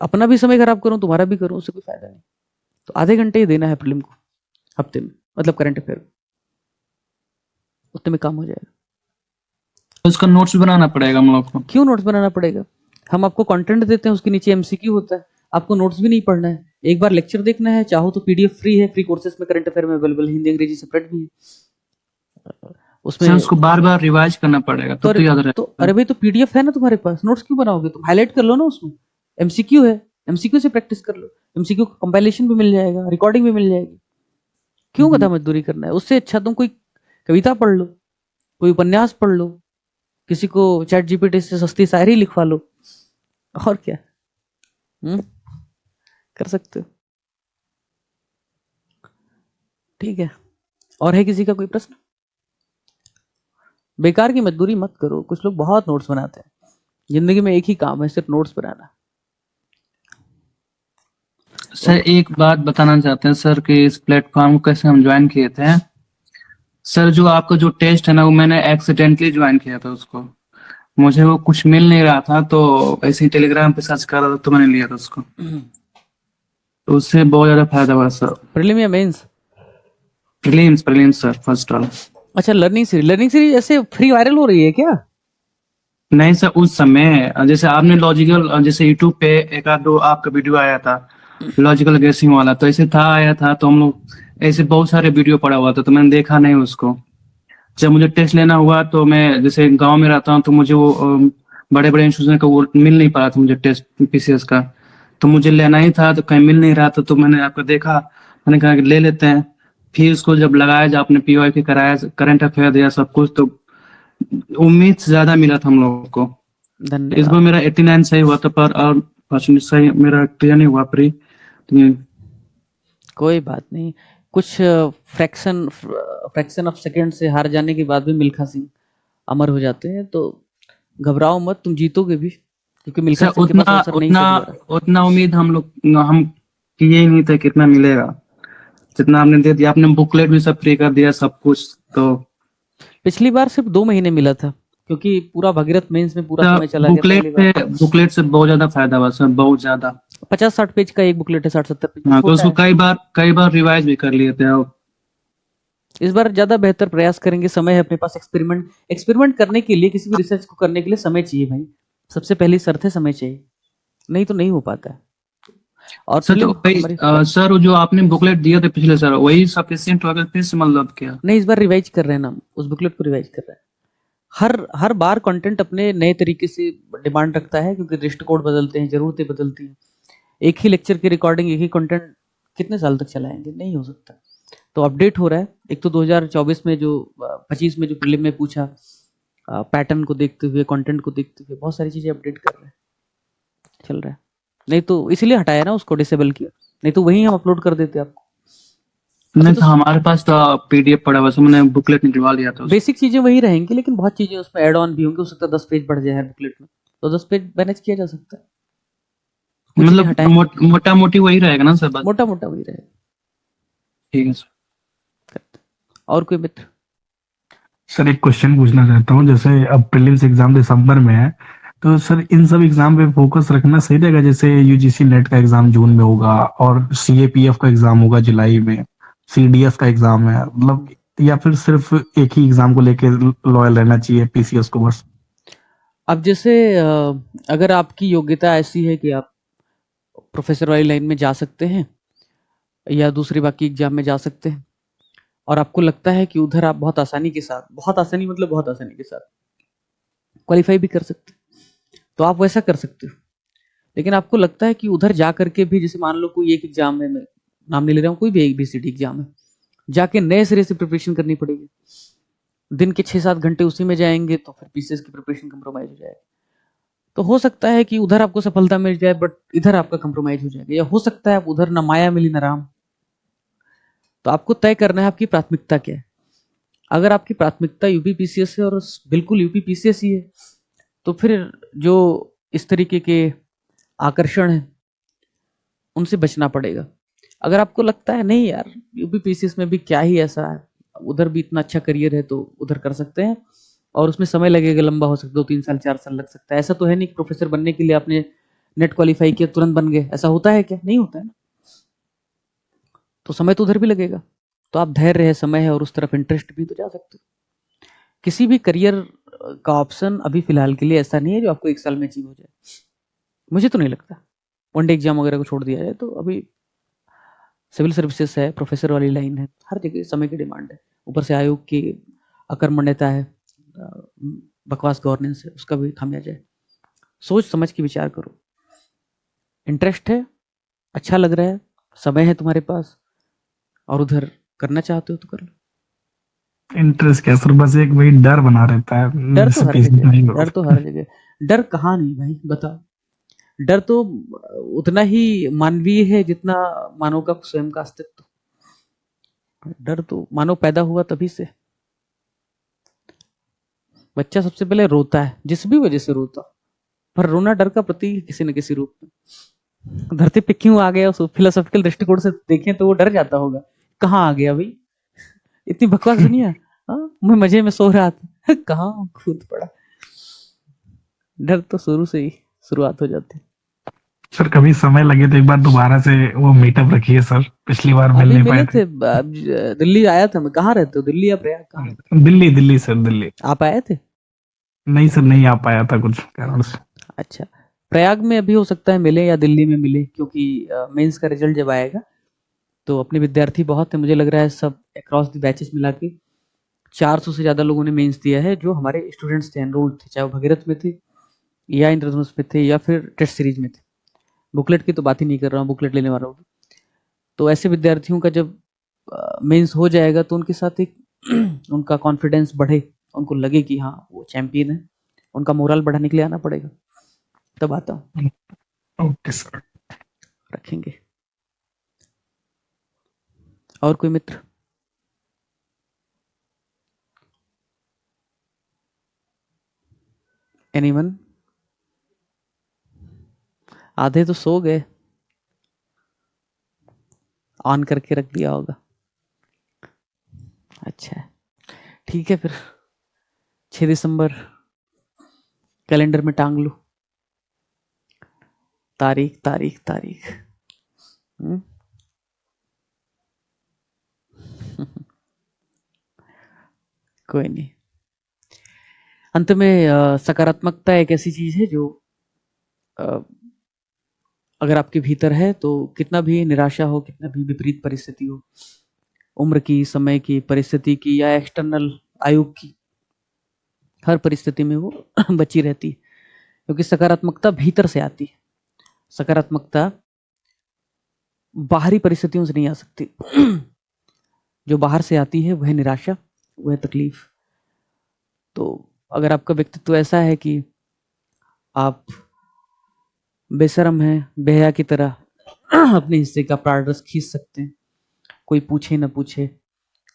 अपना भी समय खराब करूं, तुम्हारा भी करूं, उससे कोई फायदा नहीं। तो आधे घंटे ही देना है प्रीलिम को हफ्ते में, मतलब करंट अफेयर को, उतने में काम हो जाएगा। तो उसका नोट्स भी बनाना पड़ेगा हम लोग को? क्यों नोट्स बनाना पड़ेगा? हम आपको कंटेंट देते हैं, उसके नीचे एमसीक्यू होता है, आपको नोट्स भी नहीं पढ़ना है, एक बार लेक्चर देखना है, चाहो तो पीडीएफ फ्री है, फ्री कोर्सेज में करंट अफेयर में अवेलेबल है, हिंदी अंग्रेजी सेपरेट भी है उसमें। सर उसको बार बार रिवाइज करना पड़ेगा तो याद रहे। तो अरे भाई तो पीडीएफ है ना तुम्हारे पास, नोट्स क्यों बनाओगे? तुम हाईलाइट कर लो ना उसमें, एमसीक्यू है, एमसीक्यू से प्रैक्टिस कर लो, एमसीक्यू का कंपाइलेशन भी मिल जाएगा, रिकॉर्डिंग भी मिल जाएगी। क्यों गधा मजदूरी करना है? उससे अच्छा तुम कोई कविता पढ़ लो, कोई उपन्यास पढ़ लो, किसी को चैट जीपीटी से सस्ती शायरी लिखवा लो, और क्या कर सकते हो। ठीक है, और है किसी का कोई प्रश्न? बेकार की मजदूरी मत करो। कुछ लोग बहुत नोट्स बनाते हैं, जिंदगी में एक ही काम है, सिर्फ नोट्स बनाना। सर एक बात बताना चाहते हैं सर कि इस प्लेटफॉर्म को कैसे हम ज्वाइन किए थे। सर जो आपका जो टेस्ट है ना, वो मैंने एक्सीडेंटली ज्वाइन किया था उसको, मुझे वो कुछ मिल नहीं रहा था, तो ऐसे ही टेलीग्राम पे सर्च कर रहा था तो मैंने लिया था उसको, तो उससे बहुत ज्यादा फायदा हुआ सर। प्रीलिम या मेंस? प्रीलिम्स सर, फर्स्ट वाला। अच्छा, लर्निंग सीरीज ऐसे फ्री वायरल हो रही है क्या? नहीं सर, उस समय जैसे आपने लॉजिकल, जैसे यूट्यूब पे एक आध दो आपका वीडियो आया था लॉजिकल गेसिंग वाला, तो ऐसे था, आया था, तो हम लोग ऐसे बहुत सारे वीडियो पड़ा हुआ था, तो मैंने देखा नहीं उसको। जब मुझे टेस्ट लेना हुआ तो मैं जैसे गांव में रहता हूँ, तो मुझे वो बड़े बड़े इंस्टीट्यूशन का वो मिल नहीं पा रहा था मुझे टेस्ट पीसीएस का, तो मुझे लेना ही था, तो कहीं मिल नहीं रहा था, तो मैंने आपको देखा, मैंने कहा कि ले लेते हैं। फिर उसको जब लगाया, जब आपने पीवाईक्यू कराया, करंट अफेयर दिया सब कुछ, तो उम्मीद से ज्यादा मिला था हम लोगों को। इस धन्यवाद। बार मेरा 89 सही हुआ था, पर और परसेंटेज सही मेरा क्लियर नहीं हुआ प्री। कोई बात नहीं, कुछ फ्रैक्शन ऑफ सेकंड से हार जाने के बाद भी मिल्खा सिंह अमर हो जाते हैं, तो घबराओ मत, तुम जीतोगे भी, क्योंकि मिल्खा सिंह के पास अवसर नहीं था दोबारा। उतना उम्मीद हम किए ही नहीं था कितना मिलेगा, जितना आपने दे दिया। आपने बुकलेट भी सब फ्री कर दिया, सब कुछ। तो पिछली बार सिर्फ 2 महीने मिला था, क्योंकि पूरा भगीरथ मेंस में पूरा समय चला गया पहली बार। बुकलेट से बहुत ज्यादा फायदा हुआ सर, बहुत ज्यादा। 50-60 पेज का एक बुकलेट है, 60-70 पेज हाँ, तो छोटा उसको है। कई बार रिवाइज भी कर लिए थे आप। इस बार ज्यादा बेहतर प्रयास करेंगे, समय है अपने पास। एक्सपेरिमेंट करने के लिए, किसी भी रिसर्च को करने के लिए समय चाहिए भाई। सबसे पहली शर्त है समय चाहिए, नहीं तो नहीं हो पाता है। और सर तो प्रीलिम हमारी सर जो आपने बुकलेट दिया था पिछले सर, वही सफिशियंट होगा फिर से मतलब क्या? नहीं, इस बार रिवाइज कर रहे हैं ना, उस बुकलेट को रिवाइज कर रहे हैं। हर बार कंटेंट अपने नए तरीके से डिमांड रखता है, क्योंकि दृष्टिकोण बदलते हैं, जरूरतें बदलती हैं। एक ही लेक्चर की रिकॉर्डिंग, एक ही कंटेंट कितने साल तक चलाएंगे, नहीं हो सकता। तो अपडेट हो रहा है। एक तो 2024 में जो 25 में जो प्रीलिम में पूछा, पैटर्न को देखते हुए, कंटेंट को देखते हुए बहुत सारी चीजें अपडेट कर रहे हैं, चल रहा है। नहीं तो इसीलिए हटाया ना उसको, डिसेबल किया, नहीं तो वही हम अपलोड कर देते आपको। नहीं तो हमारे पास तो पीडीएफ पड़ा हुआ, सो मैंने बुकलेट निकलवा लिया था उसको। बेसिक चीजें वही रहेंगी, लेकिन बहुत चीजें उसमें ऐड ऑन भी होंगी। हो सकता है 10 पेज बढ़ जाए हर बुकलेट में, तो 10 पेज मैनेज किया जा सकता है। कुछ चीजें मतलब हटाएंगे, मोटा मोटी वही रहेगा ना सर बस? मोटा मोटा वही रहेगा। ठीक है सर। और कोई मित्र? सर एक क्वेश्चन पूछना चाहता हूँ, जैसे अब प्रीलिम्स एग्जाम दिसंबर में है, तो सर इन सब एग्जाम पे फोकस रखना सही रहेगा? जैसे यूजीसी नेट का एग्जाम जून में होगा और सीएपीएफ का एग्जाम होगा जुलाई में, सीडीएस का एग्जाम है, मतलब या फिर सिर्फ एक ही एग्जाम को लेके लॉयल रहना चाहिए पीसीएस को बस? अब जैसे अगर आपकी योग्यता ऐसी है कि आप प्रोफेसर वाली लाइन में जा सकते हैं या दूसरी बाकी एग्जाम में जा सकते हैं, और आपको लगता है कि उधर आप बहुत आसानी के साथ, बहुत आसानी मतलब बहुत आसानी के साथ क्वालिफाई भी कर सकते हैं, तो आप वैसा कर सकते हो। लेकिन आपको लगता है कि उधर जा करके भी, जैसे मान लो कोई एक एग्जाम है, मैं नाम नहीं ले रहा हूँ, कोई भी ABCD एग्जाम है, जाके नए सिरे से प्रिपरेशन करनी पड़ेगी, दिन के 6-7 घंटे उसी में जाएंगे, तो फिर पीसीएस की प्रिपरेशन कंप्रोमाइज हो जाएगा। तो हो सकता है कि उधर आपको सफलता मिल जाए, बट इधर आपका कंप्रोमाइज हो जाएगा, या हो सकता है आप उधर न माया मिली न राम। तो आपको तय करना है आपकी प्राथमिकता क्या है। अगर आपकी प्राथमिकता यूपीपीसीएस है और बिल्कुल यूपीपीसीएस ही है, तो फिर जो इस तरीके के आकर्षण है उनसे बचना पड़ेगा। अगर आपको लगता है नहीं यार, यूपीपीसीएस में भी क्या ही ऐसा है, उधर भी इतना अच्छा करियर है, तो उधर कर सकते हैं, और उसमें समय लगेगा, लंबा हो सकता है, 2-3 साल 4 साल लग सकता है। ऐसा तो है नहीं कि प्रोफेसर बनने के लिए आपने नेट क्वालिफाई किया तुरंत बन गए, ऐसा होता है क्या? नहीं होता है ना। तो समय तो उधर भी लगेगा, तो आप धैर्य है, समय है, और उस तरफ इंटरेस्ट भी, तो जा सकते हो। किसी भी करियर का ऑप्शन अभी फिलहाल के लिए ऐसा नहीं है जो आपको 1 साल में अचीव हो जाए, मुझे तो नहीं लगता। वनडे एग्जाम वगैरह को छोड़ दिया जाए तो अभी सिविल सर्विसेज है, प्रोफेसर वाली लाइन है, हर जगह समय की डिमांड है। ऊपर से आयोग की अकर्मण्यता है, बकवास गवर्नेंस है, उसका भी खामियाजा है। सोच समझ के विचार करो, इंटरेस्ट है, अच्छा लग रहा है, समय है तुम्हारे पास, और उधर करना चाहते हो तो कर लो। इंटरेस्ट क्या सर, बस एक वही डर बना रहता है डर तो जैसे हर पीसीएस जगह, नहीं होगा। डर तो हर जगह। डर कहाँ नहीं भाई, बताओ। डर तो उतना ही मानवीय है जितना मानव का स्वयं का अस्तित्व। डर तो मानव पैदा हुआ तभी से। बच्चा सबसे पहले रोता है, जिस भी वजह से रोता, पर रोना डर का प्रतीक है किसी न किसी रूप में। धरती पे क्यों आ गया, उस फिलोसॉफिकल दृष्टिकोण से देखें तो वो डर जाता होगा, कहाँ आ गया भाई, इतनी बकवास दुनिया। हाँ, मैं मजे में सो रहा था, कहाँ कूद पड़ा। डर तो शुरू से ही शुरुआत हो जाती है। सर कभी समय लगे तो एक बार दोबारा से वो मीटअप रखिए सर, पिछली बार मिल अभी नहीं मिले पाए थे। थे, दिल्ली आया था मैं। कहाँ रहते हो, दिल्ली या प्रयाग, कहाँ रहते दिल्ली दिल्ली सर, दिल्ली। हो? आप आए थे? नहीं सर, नहीं आ पाया था कुछ कारण से। अच्छा, प्रयाग में अभी हो सकता है मिले, या दिल्ली में मिले, क्योंकि मेंस का रिजल्ट जब आएगा तो अपने विद्यार्थी बहुत है, मुझे लग रहा है सब अक्रॉस द बैचेस मिला के 400 से ज्यादा लोगों ने मेंस दिया है, जो हमारे स्टूडेंट्स थे, एनरोल्ड थे, चाहे वो भगीरथ में थे या इंद्रधनुष में थे या फिर टेस्ट सीरीज में थे। बुकलेट की तो बात ही नहीं कर रहा हूँ, बुकलेट लेने वाला हूँ। तो ऐसे विद्यार्थियों का जब मेंस हो जाएगा तो उनके साथ एक उनका कॉन्फिडेंस बढ़े, उनको लगे कि हाँ वो चैंपियन है, उनका मोरल बढ़ाने के लिए आना पड़ेगा। तब आता हूँ, ओके सर। रखेंगे। और कोई मित्र? एनीवन? आधे तो सो गए, ऑन करके रख दिया होगा। अच्छा, ठीक है फिर 6 दिसंबर कैलेंडर में टांग लो, तारीख तारीख तारीख। कोई नहीं। अंत में सकारात्मकता एक ऐसी चीज है जो अगर आपके भीतर है तो कितना भी निराशा हो, कितना भी विपरीत परिस्थिति हो, उम्र की, समय की, परिस्थिति की या एक्सटर्नल आयोग की, हर परिस्थिति में वो बची रहती है, क्योंकि सकारात्मकता भीतर से आती है। सकारात्मकता बाहरी परिस्थितियों से नहीं आ सकती। जो बाहर से आती है वह निराशा, वह तकलीफ। तो अगर आपका व्यक्तित्व ऐसा है कि आप बेशर्म हैं, बेहया की तरह अपने हिस्से का प्राणरस खींच सकते हैं, कोई पूछे न पूछे,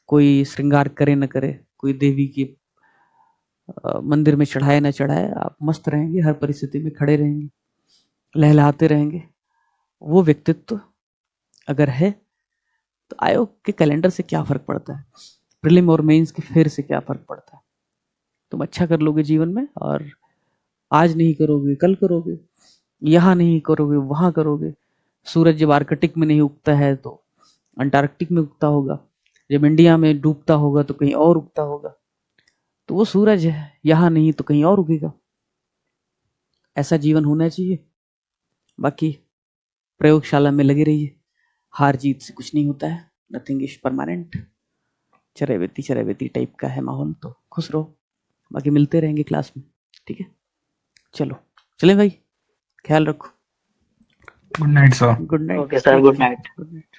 कोई श्रृंगार करे न करे, कोई देवी के मंदिर में चढ़ाए न चढ़ाए, आप मस्त रहेंगे, हर परिस्थिति में खड़े रहेंगे, लहलहाते रहेंगे, वो व्यक्तित्व अगर है तो आयोग के कैलेंडर से क्या फर्क पड़ता है, प्रीलिम और मेंस के फेर से क्या फर्क पड़ता है। तुम अच्छा कर लोगे जीवन में, और आज नहीं करोगे कल करोगे, यहाँ नहीं करोगे वहां करोगे। सूरज जब आर्कटिक में नहीं उगता है तो अंटार्कटिक में उगता होगा, जब इंडिया में डूबता होगा तो कहीं और उगता होगा। तो वो सूरज है, यहाँ नहीं तो कहीं और उगेगा। ऐसा जीवन होना चाहिए। बाकी प्रयोगशाला में लगे रहिए, हार जीत से कुछ नहीं होता है, नथिंग इज परमानेंट। चरेवेती टाइप का है माहौल, तो खुश रहो। बाकी मिलते रहेंगे क्लास में, ठीक है? चलो चले भाई, ख्याल रखो। Good night sir. Good night. Okay sir, good night. Good night.